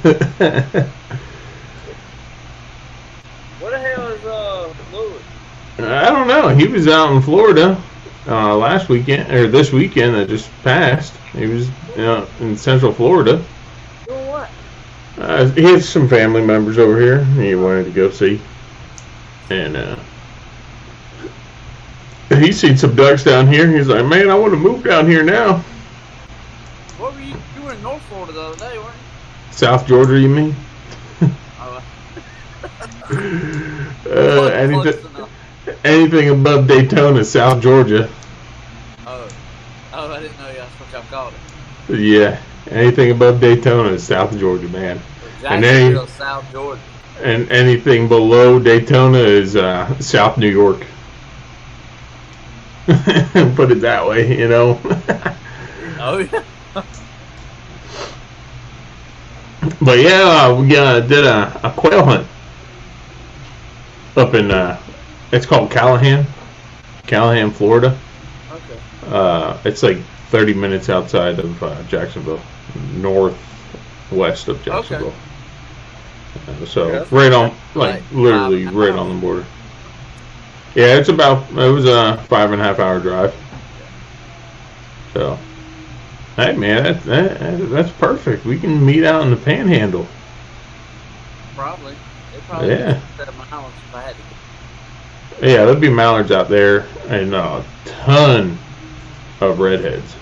the hell is Louis? I don't know. He was out in Florida last weekend, or this weekend that just passed. He was in Central Florida. Doing what? He has some family members over here he wanted to go see. And he's seen some ducks down here. He's like, "Man, I want to move down here now." What were you were in North Florida the other day, weren't you? South Georgia, you mean? Anything above Daytona, South Georgia. Oh, I didn't know that's what y'all called it. Yeah, anything above Daytona is South Georgia, man. Jacksonville, South Georgia. And anything below Daytona is South New York. Put it that way, you know. Oh yeah. But yeah, we did a quail hunt up in it's called Callahan, Florida. Okay. It's like 30 minutes outside of Jacksonville, northwest of Jacksonville. Okay. So Yeah, right on, like literally right on the border. Yeah, it was a 5.5 hour drive. So, hey man, that's perfect. We can meet out in the Panhandle. Probably. It probably Yeah. set miles if I had to. Yeah, there'll be mallards out there and a ton of redheads.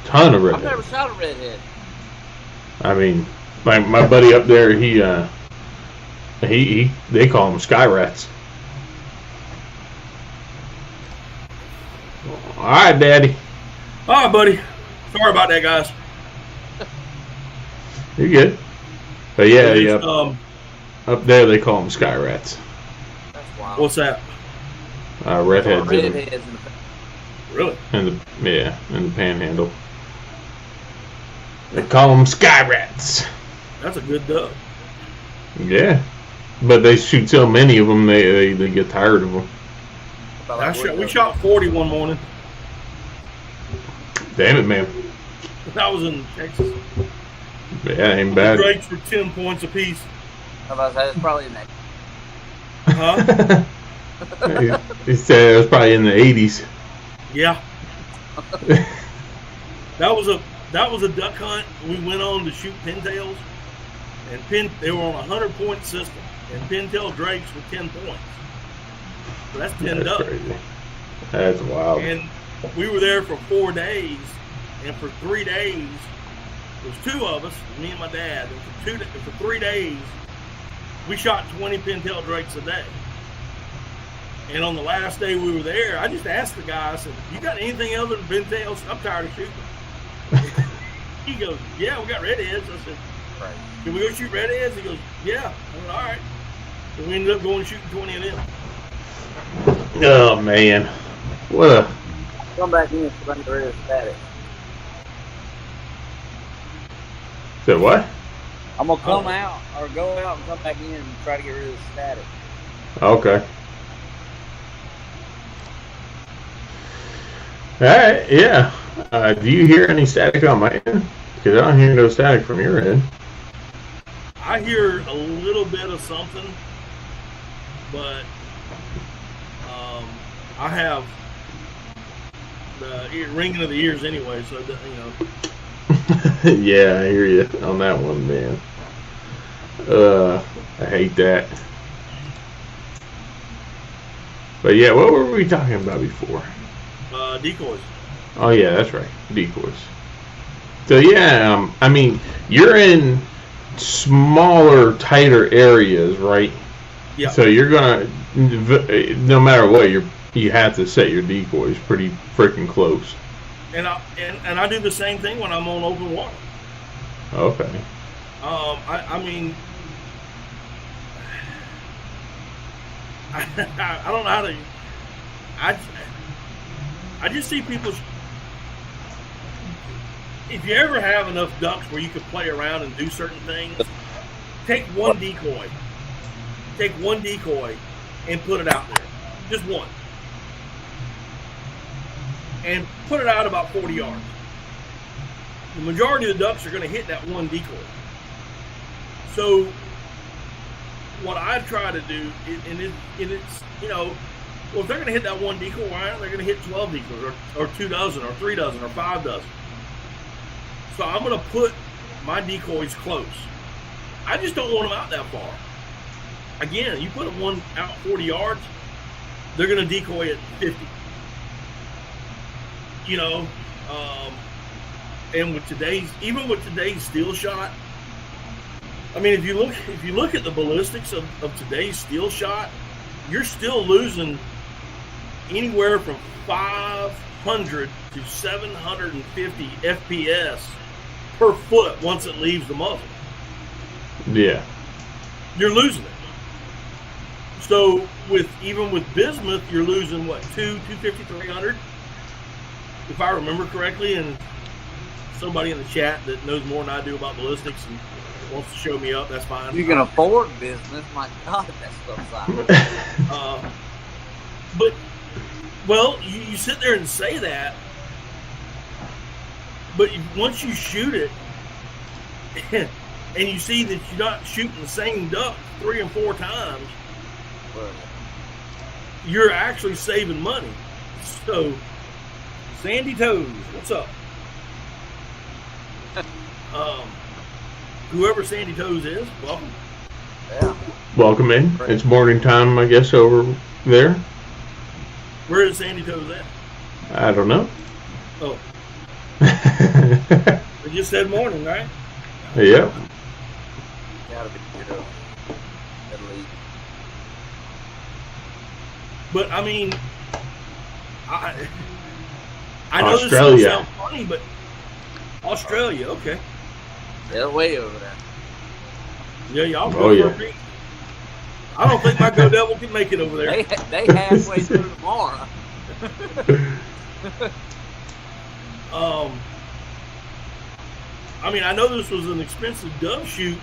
Ton of redheads. I've never shot a redhead. I mean, my buddy up there, he they call them sky rats. All right, Daddy. All right, buddy. Sorry about that, guys. You're good. But yeah, up there they call them sky rats. That's wild. What's that? Redheads. Redheads in the Really? In the Panhandle. They call them sky rats. That's a good duck. Yeah, but they shoot so many of them, they get tired of them. We shot 40 one morning. Damn it, man. That was in Texas. Yeah, ain't bad. Drakes for 10 points apiece. I was it's probably in that. Huh? He said it was probably in the 80s. Yeah. That was a duck hunt we went on to shoot pintails, and they were on a 100-point system, and pintail drakes were 10 points. So that's 10 ducks. Crazy. That's wild. And we were there for 4 days, and for 3 days, there was 2 of us, me and my dad, and for 3 days, we shot 20 pintail drakes a day. And on the last day we were there, I just asked the guy, I said, "You got anything other than pintails? I'm tired of shooting." He goes, "Yeah, we got redheads." I said, Right. "Can we go shoot redheads?" He goes, "Yeah." I went, "All right." So we ended up going shooting 20 of them. Oh man, what a Come back in so I can get rid of static. said what? I'm gonna come out or go out and come back in and try to get rid of the static. Okay. All right, yeah. Do you hear any static on my end? Because I don't hear no static from your end. I hear a little bit of something, but I have the ringing of the ears anyway, so Yeah, I hear you on that one, man. I hate that. But yeah, what were we talking about before? decoys. Oh yeah, that's right, decoys. So yeah, I mean, you're in smaller, tighter areas, right? Yeah. So you're gonna, no matter what, you have to set your decoys pretty freaking close. And I do the same thing when I'm on open water. Okay. I mean, I don't know how to. I just see people. If you ever have enough ducks where you can play around and do certain things, take one decoy. Take one decoy and put it out there. Just one. And put it out about 40 yards. The majority of the ducks are going to hit that one decoy. So what I try to do, it's well, if they're going to hit that one decoy, why aren't they going to hit 12 decoys or 2 dozen or 3 dozen or 5 dozen? So I'm going to put my decoys close. I just don't want them out that far. Again, you put one out 40 yards, they're going to decoy at 50. And with today's steel shot, I mean, if you look at the ballistics of today's steel shot, you're still losing anywhere from 500 to 750 FPS per foot once it leaves the muzzle. Yeah. You're losing it. So even with bismuth, you're losing what, 250, 300, if I remember correctly. And somebody in the chat that knows more than I do about ballistics and wants to show me up, that's fine. You can afford bismuth. My God, that stuff's out. But well, you sit there and say that, but once you shoot it, and you see that you're not shooting the same duck 3 and 4 times, you're actually saving money. So, Sandy Toes, what's up? Whoever Sandy Toes is, welcome. Yeah. Welcome in. It's morning time, I guess, over there. Where is Sandy Toes at? I don't know. Oh. I just said morning, right? Yep. Gotta be good. At least. But I mean, I know Australia. this sounds funny, but Australia, okay. They're way over there. Yeah, y'all go Oh, yeah. for a beat. I don't think my Go Devil can make it over there. They halfway through tomorrow. I mean, I know this was an expensive dove shoot,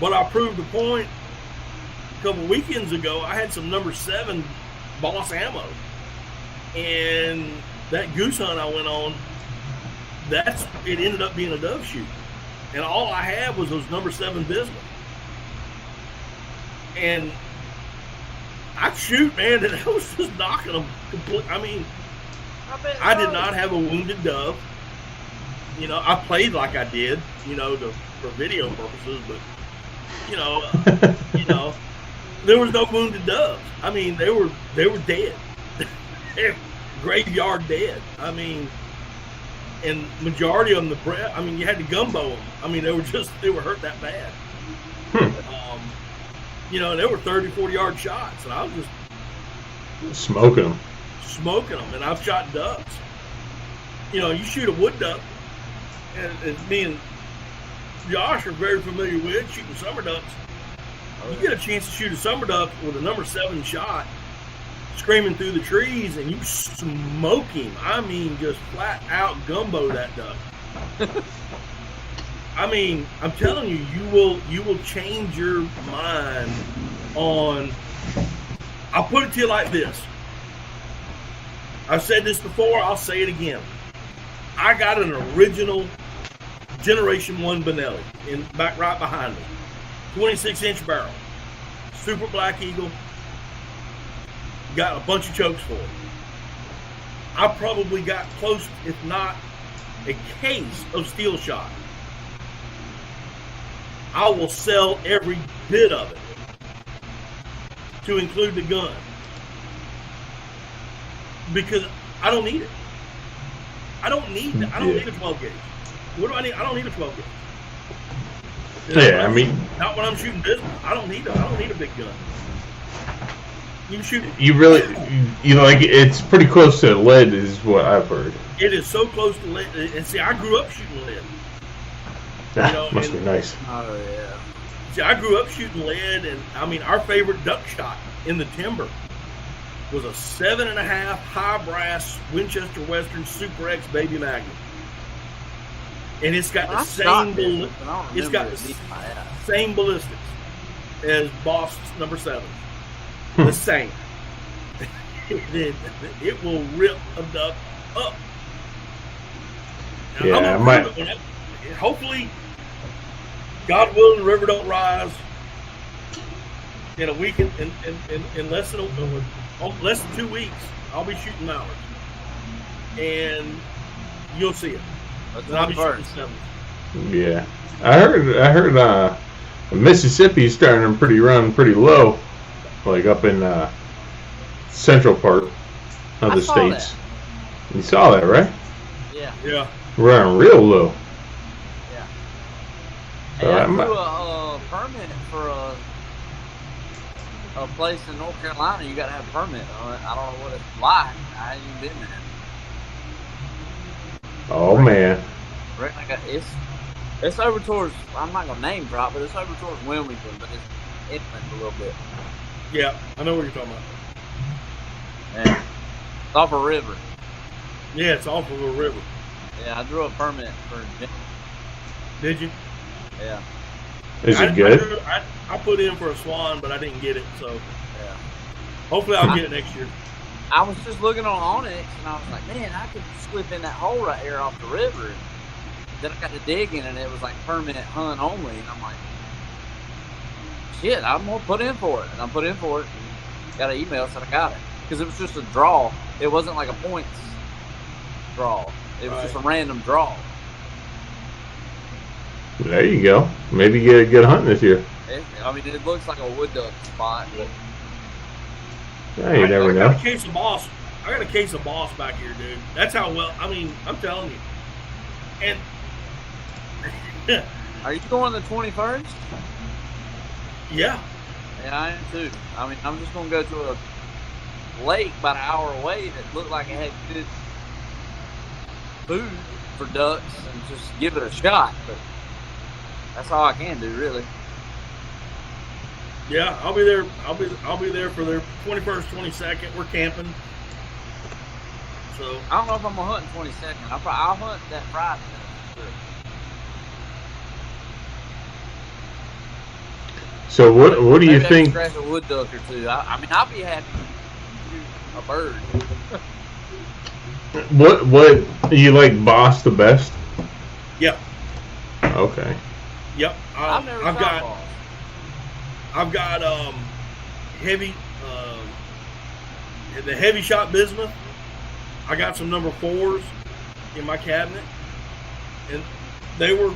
but I proved a point a couple weekends ago. I had some number 7 Boss ammo, and that goose hunt I went on, it ended up being a dove shoot, and all I had was those number 7 bismuth. And I'd shoot, man, and I was just knocking them complete. I mean, I did not have a wounded dove. You know, I played like I did, you know, for video purposes, but you know, there was no wounded doves. I mean, they were dead, graveyard dead. I mean, and majority of them, I mean, you had to gumbo them. I mean, they were hurt that bad. You know, they were 30, 40-yard shots, and I was just smoking them. And I've shot ducks. You know, you shoot a wood duck, and me and Josh are very familiar with shooting summer ducks. You get a chance to shoot a summer duck with a number 7 shot, screaming through the trees, and you smoke him. I mean, just flat out gumbo that duck. I mean, I'm telling you, you will change your mind on. I'll put it to you like this. I've said this before. I'll say it again. I got an original Generation 1 Benelli right behind me, 26-inch barrel, Super Black Eagle. Got a bunch of chokes for it. I probably got close, if not a case of steel shot. I will sell every bit of it to include the gun because I don't need it. I don't need a 12 gauge. What do I need? I don't need a 12 gauge. Yeah, I mean, not when I'm shooting business. I don't need a big gun. You can shoot. You really, like, it's pretty close to lead, is what I've heard. It is so close to lead, and see, I grew up shooting lead. Must be nice. Oh, yeah. See, I grew up shooting lead, and I mean, our favorite duck shot in the timber was a 7.5 high brass Winchester Western Super X Baby Magnum, and it's got the same ballistics as Boss number 7. The same. It will rip a duck up. Now, yeah, hopefully, God willing, the river don't rise in a week. In less than 2 weeks, I'll be shooting mallards, and you'll see it. And I'll be shooting 7. Yeah, I heard Mississippi's starting to run pretty low, like up in central part of the states. That. You saw that, right? Yeah. Yeah. We're running real low. Yeah. So hey, I threw a permit for a place in North Carolina. You got to have a permit on it. I don't know what it's like. I ain't even been there. Oh man. It's over towards. I'm not gonna name drop, but it's over towards Wilmington, but it's inland a little bit. Yeah, I know what you're talking about. Yeah. It's off a river. Yeah, it's off of a river. Yeah, I drew a permit for. Did you? Yeah. Is it good? I put in for a swan, but I didn't get it. So Yeah. hopefully I'll get it next year. I was just looking on Onyx, and I was like, man, I could slip in that hole right here off the river. Then I got to digging, and it was like permit hunt only. And I'm like, shit, I'm going to put in for it. And I put in for it, and got an email said I got it. Because it was just a draw. It wasn't like a points draw. It was just a random draw. There you go. Maybe get a good hunt this year. It looks like a wood duck spot, but Yeah, you never know. I got a case of boss. I got a case of boss back here, dude. That's how well. I mean, I'm telling you. And are you going the 21st? yeah, Yeah, I am too. I mean, I'm just going to go to a lake about an hour away that looked like it had good food for ducks and just give it a shot. But that's all I can do, really. yeah, I'll be there. I'll be there for their 21st, 22nd. We're camping. So I don't know if I'm going to hunt 22nd. I'll hunt that Friday. Sure. So what do you Maybe I think? can scratch a wood duck or two. I mean, I'll be happy to shoot a bird. What you like boss the best? yeah, Okay. yep. I've never shot balls. I've got heavy the heavy shot bismuth. I got some number 4s in my cabinet, and they were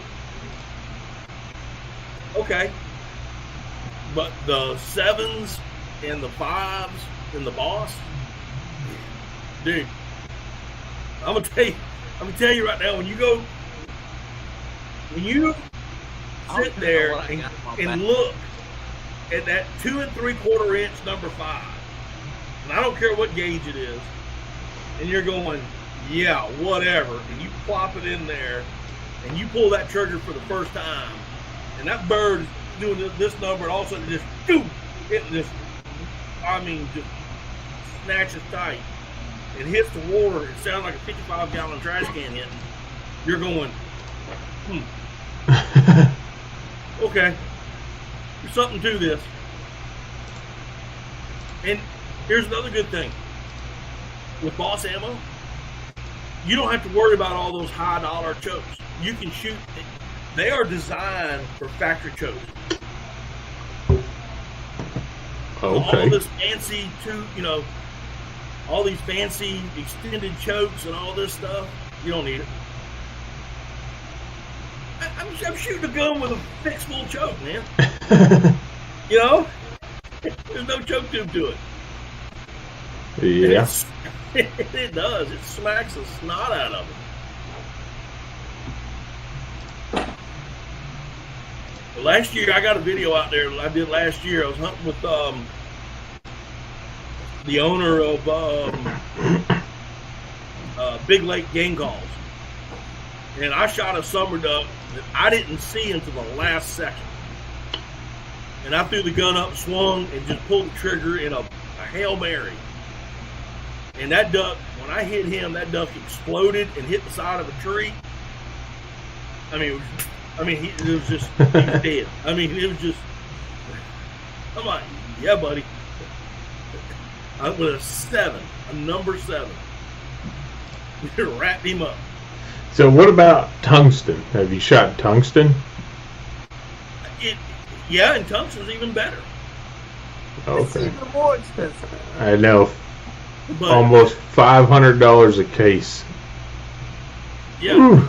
okay. But the 7s and the 5s and the boss, dude, I'm gonna tell you right now, when you sit there and look at that 2 3/4 inch number 5, and I don't care what gauge it is, and you're going, yeah, whatever, and you plop it in there, and you pull that trigger for the first time, and that bird is doing this number, and all of a sudden just boom, it just snatches tight and hits the water. It sounds like a 55-gallon trash can hitting. You're going, okay, there's something to this. And here's another good thing. With Boss ammo, you don't have to worry about all those high-dollar chokes. You can shoot. They are designed for factory chokes. Okay. All this fancy, all these fancy extended chokes and all this stuff, you don't need it. I'm shooting a gun with a fixed full choke, man. There's no choke tube to it. Yeah. It does. It smacks the snot out of it. Last year, I got a video out there I did last year. I was hunting with the owner of Big Lake Game Calls. And I shot a summer duck that I didn't see until the last second. And I threw the gun up, swung, and just pulled the trigger in a Hail Mary. And that duck, when I hit him, that duck exploded and hit the side of a tree. It was just, he was dead. It was just, I'm like, yeah, buddy. I with a number 7. Wrapped him up. So what about tungsten? Have you shot tungsten? Yeah, and tungsten's even better. Okay. It's even more expensive. I know. But, Almost $500 a case. Yeah. Ooh,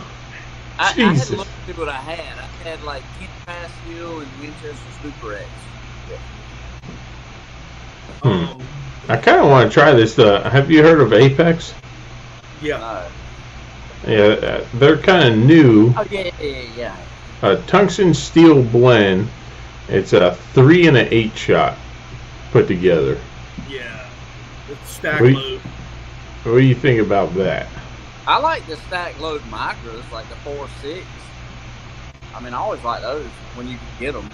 I had Jesus. to look through what I had. I had like Kent Passkill and Winchester Super X. I kind of want to try this. Have you heard of Apex? Yeah. Yeah, they're kind of new. Oh, yeah. A tungsten steel blend. It's a 3 and an 8 shot put together. Yeah. It's stack What load. do you think about that? I like the stack load micros, like the 4.6. I always like those when you can get them.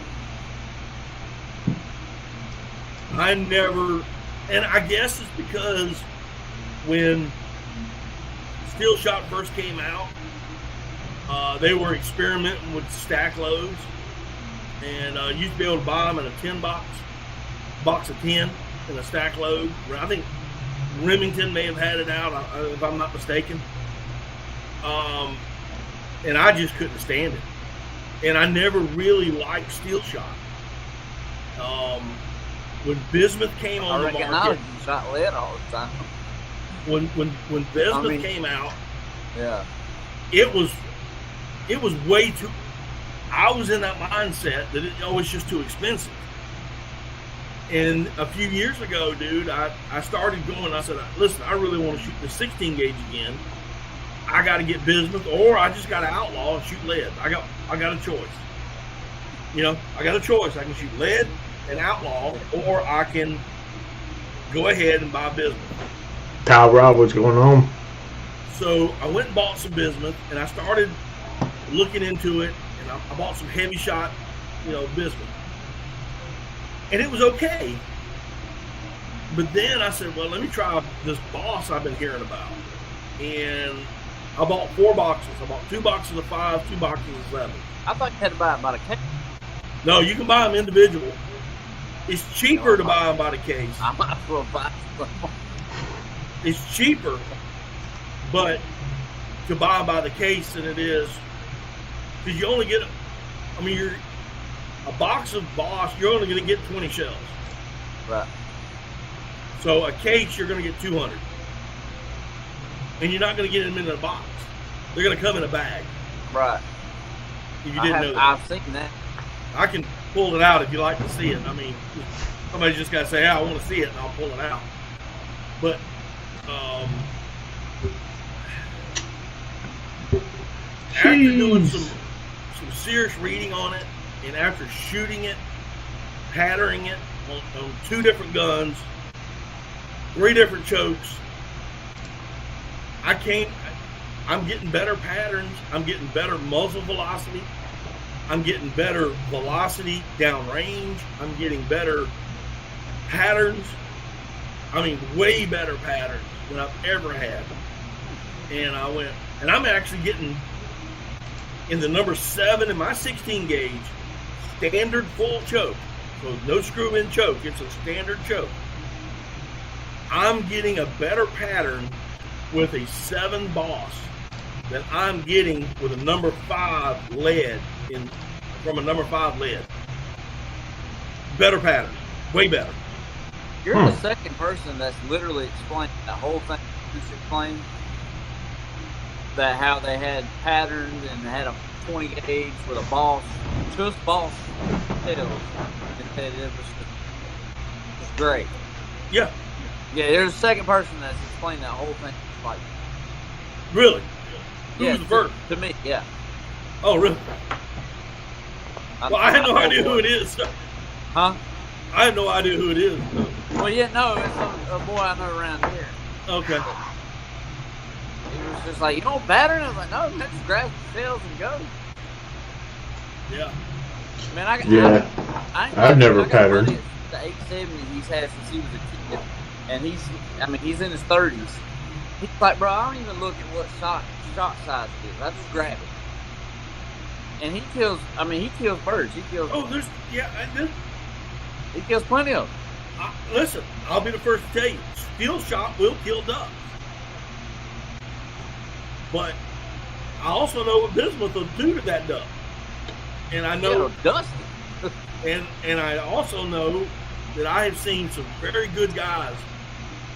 I never, and I guess it's because when steel shot first came out, they were experimenting with stack loads, and you used to be able to buy them in a 10 box of 10 in a stack load. I think Remington may have had it out, if I'm not mistaken. And I just couldn't stand it. And I never really liked steel shot. When bismuth came on the market, you shot lead all the time. When bismuth came out, yeah, it was way too. I was in that mindset that it was just too expensive. And a few years ago, dude, I started going. I said, listen, I really want to shoot the 16 gauge again. I got to get bismuth, or I just got to outlaw and shoot lead. I got a choice. You know, I got a choice. I can shoot lead and outlaw, or I can go ahead and buy bismuth. Kyle Rob, what's going on? So I went and bought some bismuth, and I started looking into it, and I bought some heavy shot, bismuth. And it was okay. But then I said, well, let me try this Boss I've been hearing about. And I bought 4 boxes. I bought 2 boxes of 5, 2 boxes of 7. I thought you had to buy them by the case. No, you can buy them individual. It's cheaper to buy them by the case. I might as well buy some. It's cheaper, but to buy by the case than it is, because you only get, a box of Boss, you're only going to get 20 shells. Right. So a case, you're going to get 200. And you're not going to get them in a box. They're going to come in a bag. Right. If you didn't know that. I've seen that. I can pull it out if you like to see it. Somebody's just got to say, I want to see it, and I'll pull it out. But, after doing some serious reading on it, and after shooting it, patterning it on 2 different guns, 3 different chokes, I'm getting better patterns. I'm getting better muzzle velocity. I'm getting better velocity downrange. I'm getting better patterns. Way better patterns than I've ever had. And I'm actually getting in the number 7 in my 16 gauge, standard full choke. So no screw in choke. It's a standard choke. I'm getting a better pattern with a 7 Boss than I'm getting with a number 5 lead from a number 5 lead. Better pattern. Way better. You're the second person that's literally explained the whole thing. Just explained that how they had patterned and had a 20 gauge with a Boss, just Boss tails. And it was great. Yeah. Yeah, there's a second person that's explained that whole thing. Like, really? Who was the first? To me, yeah. Oh, really? Well, I had no idea who it is. Huh? I had no idea who it is. Well, yeah, no, it's a boy I know around here. Okay. He was just like, you don't pattern? I was like, no, man, just grab the shells and go. Yeah. Man, I've never patterned. The 870 he's had since he was a kid, and he's in his 30s. He's like, bro, I don't even look at what shot size it is. I just grab it. And he kills birds. He kills. Oh, he kills plenty of them. Listen, I'll be the first to tell you, steel shot will kill ducks. But I also know what bismuth will do to that duck. And I know dusty. and I also know that I have seen some very good guys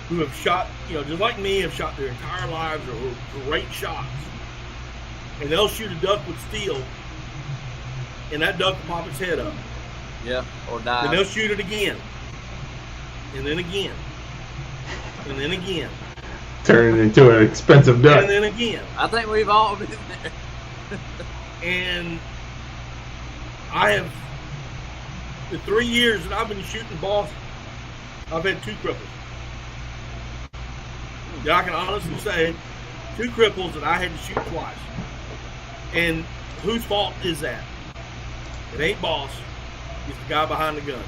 who have shot, just like me, have shot their entire lives or great shots. And they'll shoot a duck with steel, and that duck will pop its head up. Yeah, or die. And they'll shoot it again. And then again. And then again. Turn it into an expensive duck. And then again. I think we've all been there. And I have, the 3 years that I've been shooting Boss, I've had 2 cripples. Yeah, I can honestly say 2 cripples that I had to shoot twice. And whose fault is that? It ain't Boss. It's the guy behind the gun.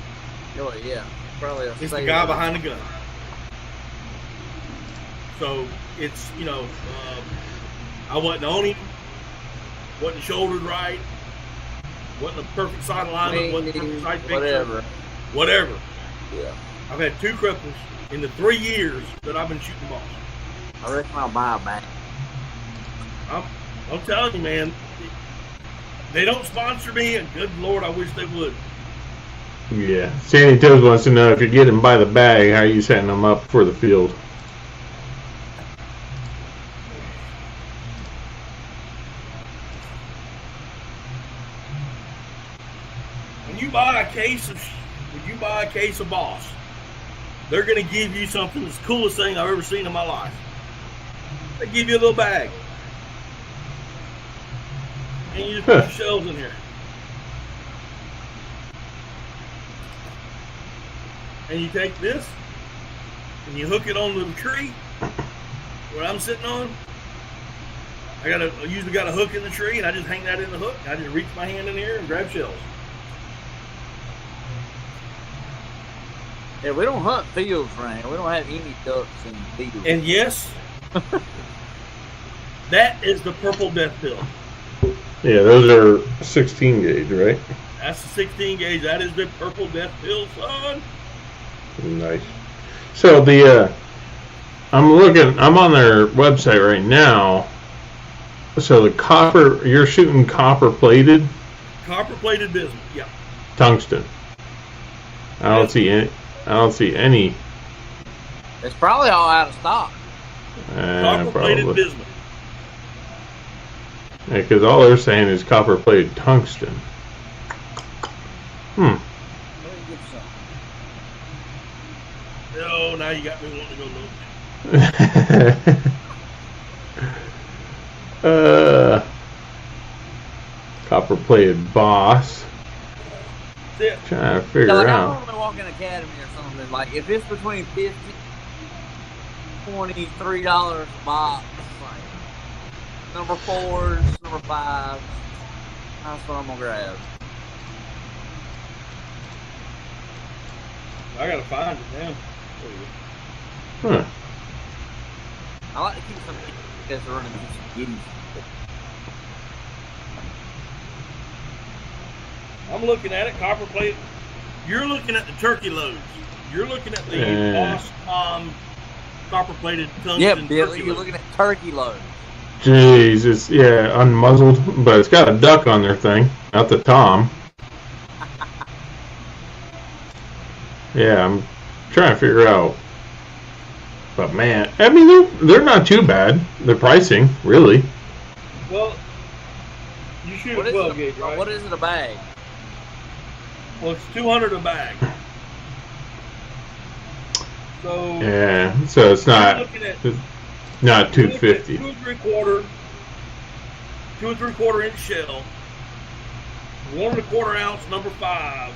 Oh, yeah. Probably It's the guy behind the gun. So it's, I wasn't on him, wasn't shouldered right, wasn't a perfect side alignment, wasn't a perfect side picture. Whatever. Yeah. I've had 2 cripples in the 3 years that I've been shooting balls. I reckon I'll buy a bag. I'm telling you, man, they don't sponsor me, and good Lord, I wish they would. Yeah. Sandy Toes wants to know if you're getting by the bag, how are you setting them up for the field? When you buy a case of Boss, they're going to give you something that's the coolest thing I've ever seen in my life. They give you a little bag. And you just put your shells in here. And you take this, and you hook it onto the tree where I'm sitting on. I usually got a hook in the tree, and I just hang that in the hook. I just reach my hand in here and grab shells. Yeah, we don't hunt fields, Frank. We don't have any ducks in fields. And yes, that is the purple death pill. Yeah, those are 16 gauge, right? That's the 16 gauge. That is the purple death pill, son. Nice. So I'm on their website right now. So the copper, you're shooting copper plated? Copper plated bismuth, yeah. Tungsten. I don't see any. It's probably all out of stock. Copper plated bismuth. Yeah, because all they're saying is copper plated tungsten. Let me get some. Oh, now you got me wanting to go look. Copper plated Boss. That's it. Trying to figure I out. normally walk in Academy or something. Like, if it's between $50 $23 a box, like, number 4s, number 5s, that's what I'm going to grab. I got to find it now. Huh. I like to keep some that's running some giddies. I'm looking at it, copper plate. You're looking at the turkey loads. You're looking at the Boss Tom copper plated tungsten. Yeah, Billy, you're looking at turkey loads. Jeez, it's unmuzzled, but it's got a duck on their thing, not the Tom. Yeah, I'm trying to figure out. But man, I mean they're not too bad. Their pricing, really. Well, you shoot a 12 gauge, right? What is it a bag? Well, it's $200 a bag. So yeah, so it's not not $250. 2 3/4 inch shell, 1 1/4 ounce number 5.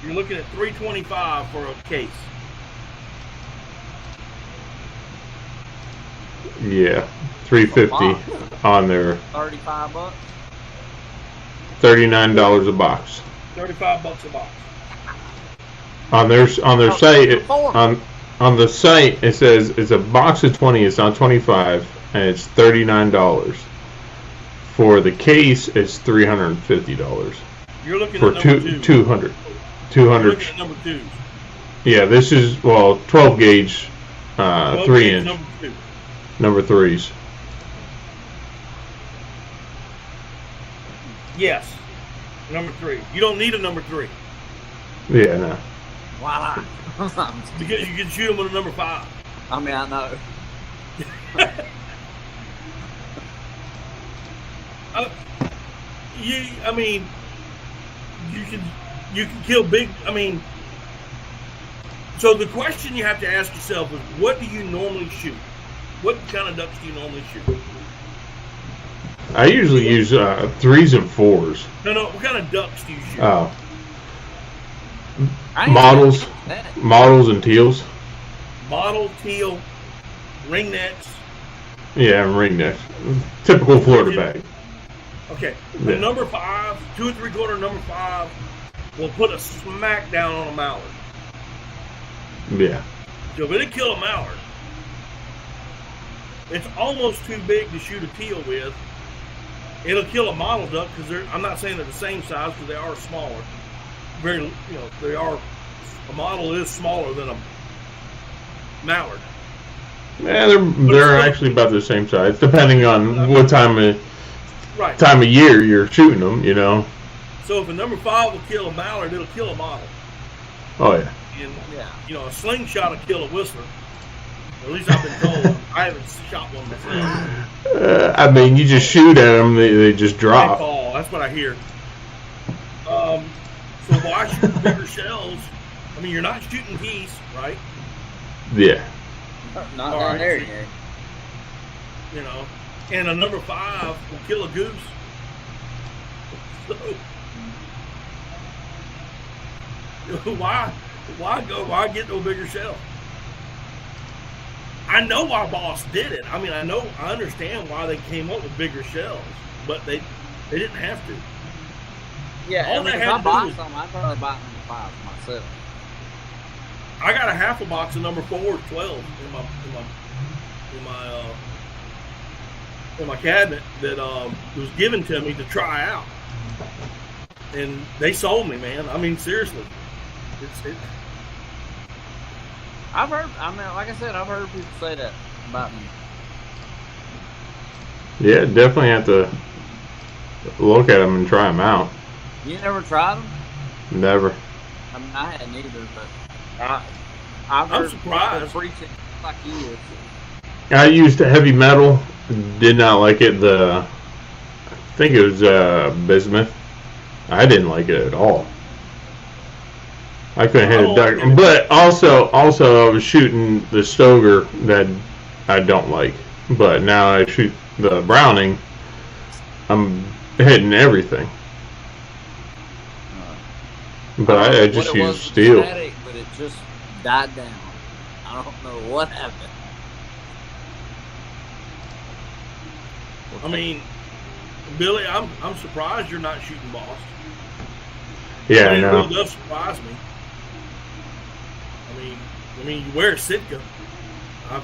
You're looking at $325 for a case. Yeah, $350 on their $35. $39 a box. $35 a box. On their site on the site it says it's a box of 20. It's not 25, and it's $39. For the case, it's $350. You're looking for at number 200. You're looking at number 2s. Yeah, this is 12 gauge, 3 inch. Number 2. Number 3s. Yes, number 3. You don't need a number 3 Yeah, no. Voila. because you can shoot them with a number 5. I mean, I know. You can kill big. I mean, so the question you have to ask yourself is, what do you normally shoot? What kind of ducks do you normally shoot? I usually use 3s and 4s. No. What kind of ducks do you shoot? Oh. Models and teals. Model, teal, ringnecks. Yeah, ringnecks. Typical Florida bag. Okay. Yeah. The number 5, 2 3/4 number 5 will put a smack down on a mallard. Yeah. So if it'll kill a mallard, it's almost too big to shoot a teal with. It'll kill a mottled duck because I'm not saying they're the same size because they are smaller. They are. A mottle is smaller than a mallard. Yeah, they're actually about the same size, depending on what time of year you're shooting them. So if a number 5 will kill a mallard, it'll kill a mottle. Oh yeah. And a slingshot will kill a whistler. Or at least I've been told. I haven't shot one myself. I mean, you just shoot at them; they just drop. They fall. That's what I hear. So why shoot bigger shells? I mean, you're not shooting geese, right? Yeah. Not down there, Gary. And a number 5 will kill a goose. So, why get no bigger shell? I know why Boss did it. I mean, I understand why they came up with bigger shells, but they didn't have to. Yeah, if I bought some, I'd probably buy number 5 myself. I got a half a box of number 4 12 in my cabinet that was given to me to try out, and they sold me, man. I mean, seriously, I've heard. I mean, like I said, I've heard people say that about me. Yeah, definitely have to look at them and try them out. You never tried them? Never. I mean, I hadn't either, but I'm surprised. Preaching like he is. I used heavy metal. Did not like it. I think it was bismuth. I didn't like it at all. I couldn't hit a duck. But also I was shooting the Stoger that I don't like. But now I shoot the Browning. I'm hitting everything. But I just use steel. Static, but it just died down. I don't know what happened. I mean, Billy, I'm surprised you're not shooting Boss. Yeah, I know. It really does surprise me. I mean, you wear Sitka. I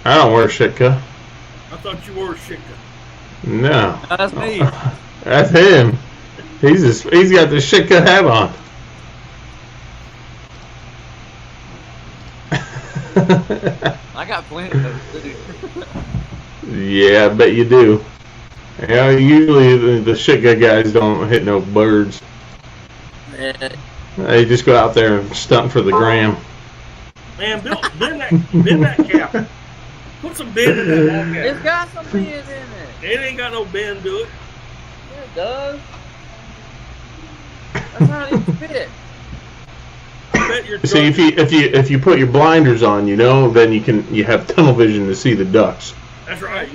don't wear Sitka. I thought you wore Sitka. No. That's me. That's him. He's got the Sitka hat on. I got plenty of those too. Yeah, I bet you do. Yeah, usually the Sitka guys don't hit no birds. Yeah. They just go out there and stunt for the gram. Man, bend that cap. Put some bend in that long cap. It's got some bend in it. It ain't got no bend to it. Yeah, it does. That's how it fit. I bet your See, if you put your blinders on, then you have tunnel vision to see the ducks. That's right.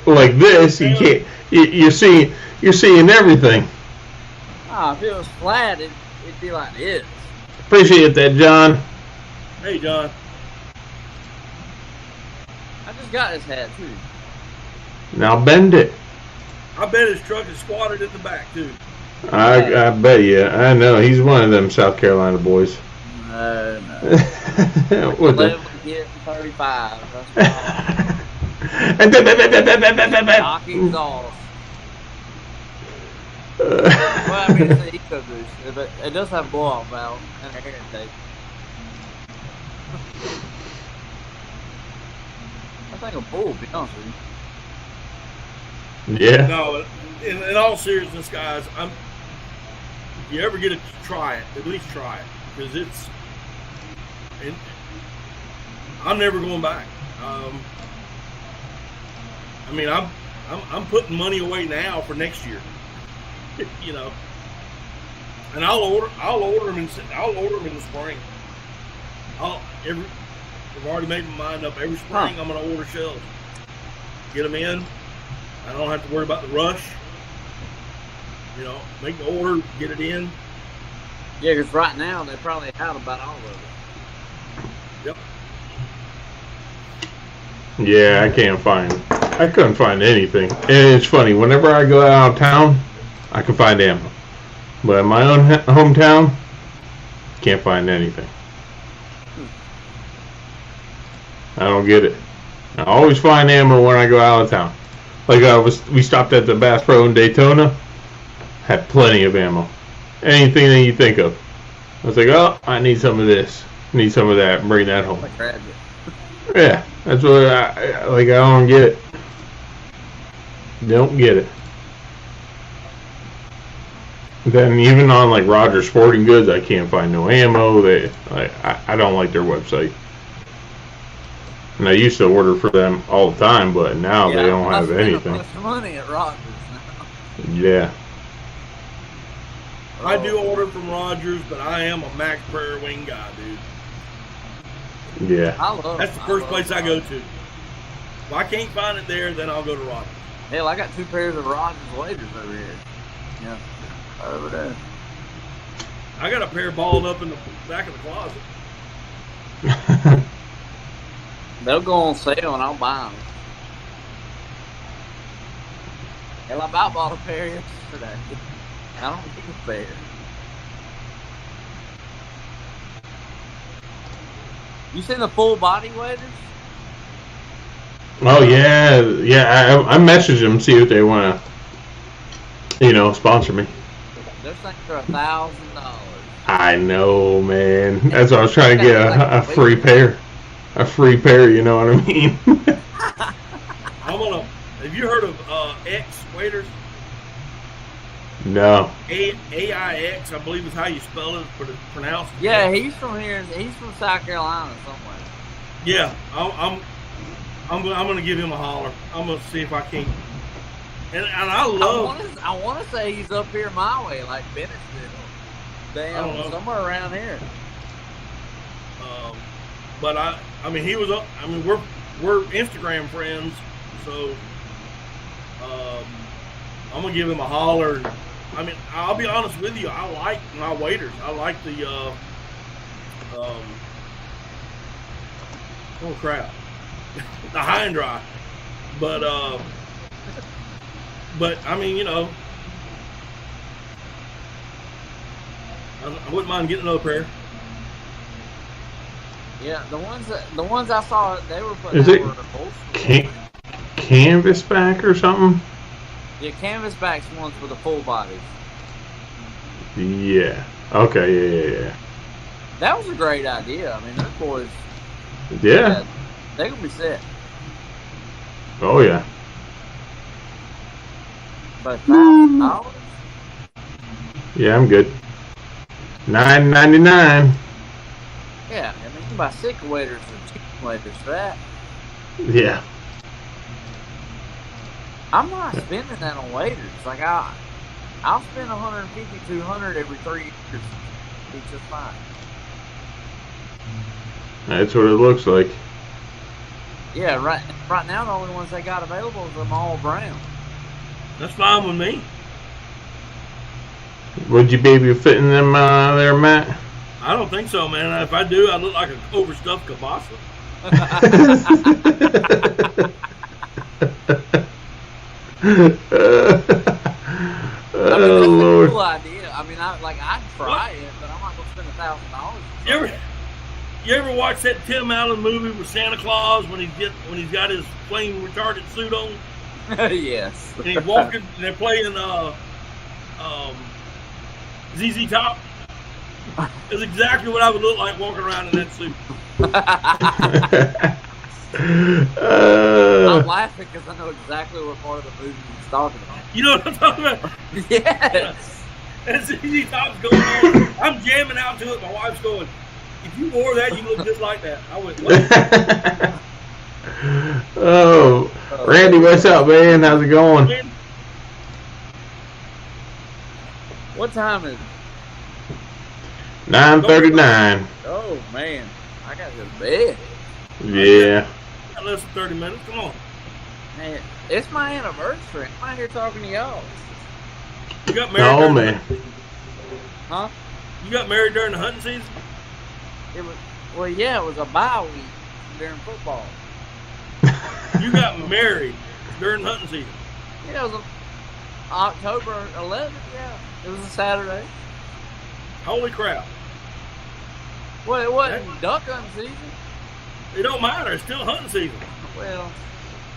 Like this, you can't. You're seeing everything. Oh, if it was flat, it'd be like this. Appreciate that, John. Hey, John. I just got his hat too. Now bend it. I bet his truck is squatted in the back too. I bet you. I know he's one of them South Carolina boys. No. What the? Level get 35. That's knock exhaust. Well, I mean, it's an eco boost, but it does have a blow-off valve and a hair intake. I think a bull, to be honest with you. Yeah. No, in all seriousness, guys, if you ever get to try it, at least try it, because I'm never going back. I mean, I'm putting money away now for next year. And I'll order them in the spring. I've already made my mind up. Every spring I'm going to order shells. Get them in. I don't have to worry about the rush. Make the order, get it in. Yeah, because right now they're probably out about all of it. Yep. Yeah, I couldn't find anything. And it's funny, whenever I go out of town, I can find ammo. But in my own hometown, can't find anything. I don't get it. I always find ammo when I go out of town. Like we stopped at the Bass Pro in Daytona, had plenty of ammo. Anything that you think of. I was like, oh, I need some of this, need some of that, and bring that home. Yeah, that's what I like. I don't get it. Don't get it. Then even on like Rogers Sporting Goods, I can't find no ammo. I don't like their website. And I used to order for them all the time, but now they don't have anything. Much money at Rogers now. Yeah. I do order from Rogers, but I am a Max Prairie Wing guy, dude. Yeah. That's the first place I go to. If I can't find it there, then I'll go to Rogers. Hell, I got 2 pairs of Rogers waders over here. Yeah, over there. I got a pair balled up in the back of the closet. They'll go on sale and I'll buy them. Hell, I about bought a pair yesterday. I don't need a pair. You seen the full body waders? Oh yeah. I messaged them, see if they want to, sponsor me. Those things are $1,000. I know, man. That's why I was trying to get a free pair. A free pair, you know what I mean? Have you heard of X waders? No. AIX, I believe is how you spell it, but it's pronounced. Yeah, he's from here. He's from South Carolina somewhere. Yeah, I'm gonna give him a holler. I'm gonna see if I can. And I want to say he's up here my way, like Bennettsville. Damn, somewhere around here. But I mean, he was up. I mean, we're Instagram friends, so I'm gonna give him a holler. I mean, I'll be honest with you. I like my waders. I like the oh crap, the high and dry. But I mean, I wouldn't mind getting another pair. Yeah, the ones I saw, they were putting. Is it canvasback or something? Yeah, canvasback's ones for the full bodies. Yeah. Okay. Yeah. That was a great idea. I mean, those boys. Yeah. They're gonna be set. Oh yeah. But $1,000. Yeah, I'm good. $9.99. Yeah, I mean, you can buy sick waders or cheap waders for that. Yeah. I'm not spending that on waders. Like I'll spend $150, $200 every 3 years. Be just fine. That's what it looks like. Yeah, right now the only ones they got available is them all brown. That's fine with me. Would you be able to fit in them there, Matt? I don't think so, man. If I do, I look like an overstuffed kielbasa. Oh, Lord. That's a cool idea. I mean, I'd try it, but I'm not gonna spend $1,000. You ever watch that Tim Allen movie with Santa Claus when he's got his flame retardant suit on? Yes. And he's walking, and they're playing ZZ Top. That's exactly what I would look like walking around in that suit. I'm laughing because I know exactly what part of the movie he's talking about. You know what I'm talking about? Yes. And ZZ Top's going on. I'm jamming out to it. My wife's going, if you wore that, you look just like that. I went, what? Oh, Randy, what's up, man? How's it going? What time is it? 9:39. Oh, man. I got to go to bed. Yeah. Got less than 30 minutes. Come on. Man, it's my anniversary. I'm out here talking to y'all. You got married? Oh, man. Huh? You got married during the hunting season? It was a bye week during football. You got married during hunting season? Yeah, it was October 11th, yeah. It was a Saturday. Holy crap. Well, it wasn't duck hunting season. It don't matter. It's still hunting season. Well,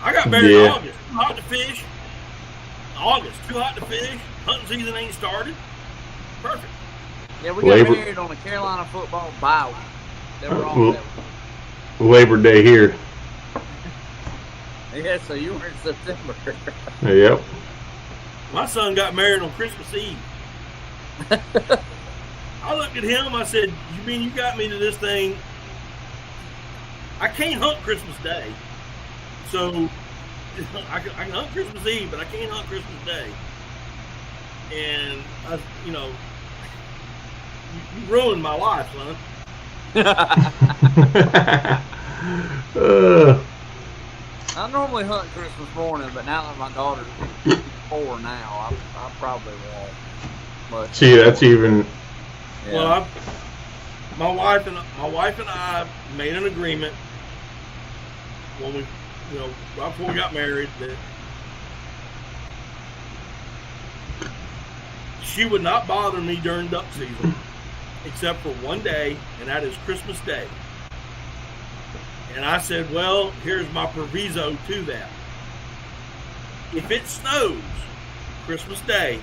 I got married in August. Too hot to fish. August. Too hot to fish. Hunting season ain't started. Perfect. Yeah, we got married on a Carolina football bye week. They were all that week. Labor Day here. Yeah, so you were in September. Yep. My son got married on Christmas Eve. I looked at him. I said, "You mean you got me to this thing? I can't hunt Christmas Day, so I can hunt Christmas Eve, but I can't hunt Christmas Day." And you ruined my life, son. I normally hunt Christmas morning, but now that my daughter's 4 now, I probably won't. But see, that's even. Yeah. Well, my wife and I made an agreement when we, right before we got married, that she would not bother me during duck season, except for one day, and that is Christmas Day. And I said, well, here's my proviso to that. If it snows Christmas Day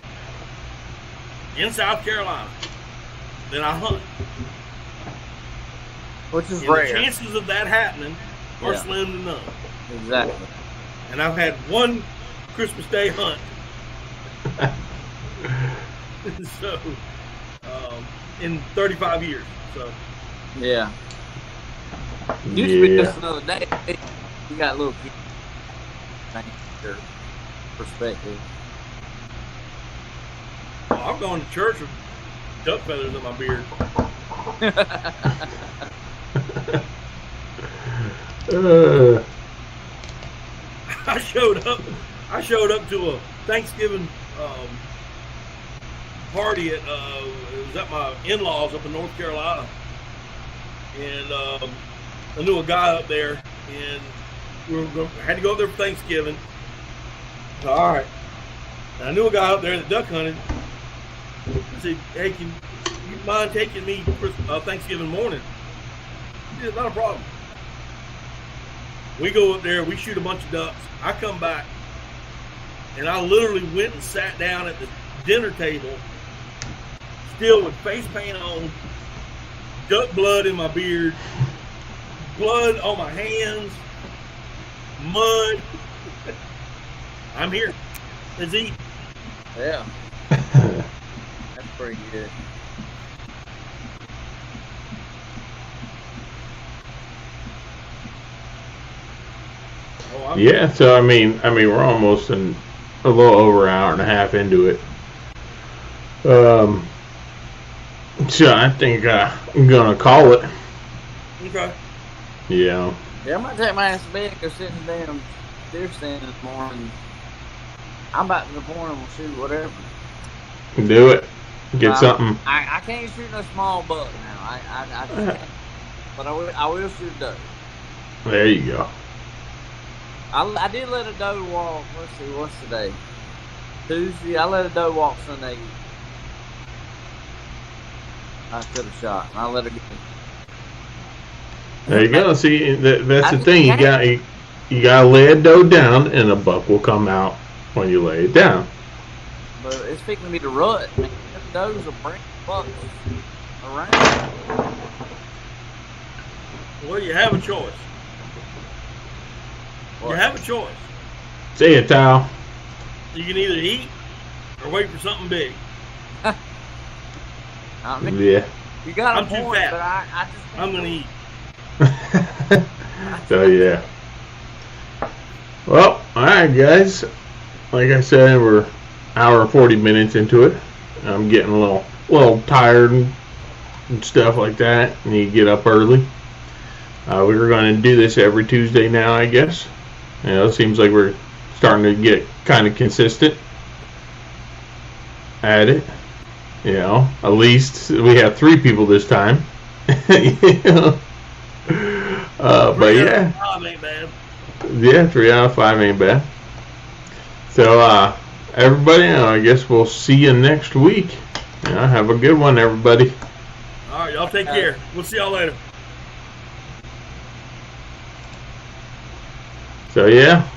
in South Carolina, then I hunt. Which is and rare. The chances of that happening are slim to none. Exactly. And I've had one Christmas Day hunt. So, in 35 years. So. Yeah. Used to be just another day. You got a little kid. Thank your perspective. Well, I've gone to church with duck feathers in my beard. I showed up to a Thanksgiving party it was at my in-laws up in North Carolina, and I knew a guy up there, and had to go up there for Thanksgiving. So, all right. And I knew a guy up there that duck hunted. I said, "Hey, can you mind taking me Thanksgiving morning?" He said, "Not a problem." We go up there, we shoot a bunch of ducks. I come back, and I literally went and sat down at the dinner table, still with face paint on, duck blood in my beard, blood on my hands, mud. I'm here. Let's eat. Yeah. That's pretty good. Yeah, so I mean, we're almost a little over an hour and a half into it. So I think I'm gonna call it. Okay. Yeah. Yeah, I'm gonna take my ass to bed and go sit in the damn deer stand this morning. I'm about to the point I'm gonna shoot whatever. Do it. Get something. I can't shoot no small buck now. I can't. But I will shoot a doe. There you go. I did let a doe walk. Let's see, what's today? Tuesday. I let a doe walk Sunday. I could have shot. And I let her get. There you go. See, that's the thing. You got to lay a doe down, and a buck will come out when you lay it down. But it's fixing to be the rut. Man, them does will bring bucks around. Well, you have a choice. What? You have a choice. See it, Tal. You can either eat or wait for something big. I mean, Yeah. You got a I'm too point, fat. but I just can't. I'm going to eat. So yeah. Well, all right, guys. Like I said, we're hour and 40 minutes into it. I'm getting a little tired and stuff like that. Need to get up early. We were going to do this every Tuesday now, I guess. It seems like we're starting to get kind of consistent at it. At least we have 3 people this time. But yeah. 5 ain't bad. Yeah, 3 out of 5 ain't bad. So, everybody, I guess we'll see you next week. Have a good one, everybody. All right, y'all take care. We'll see y'all later. So yeah,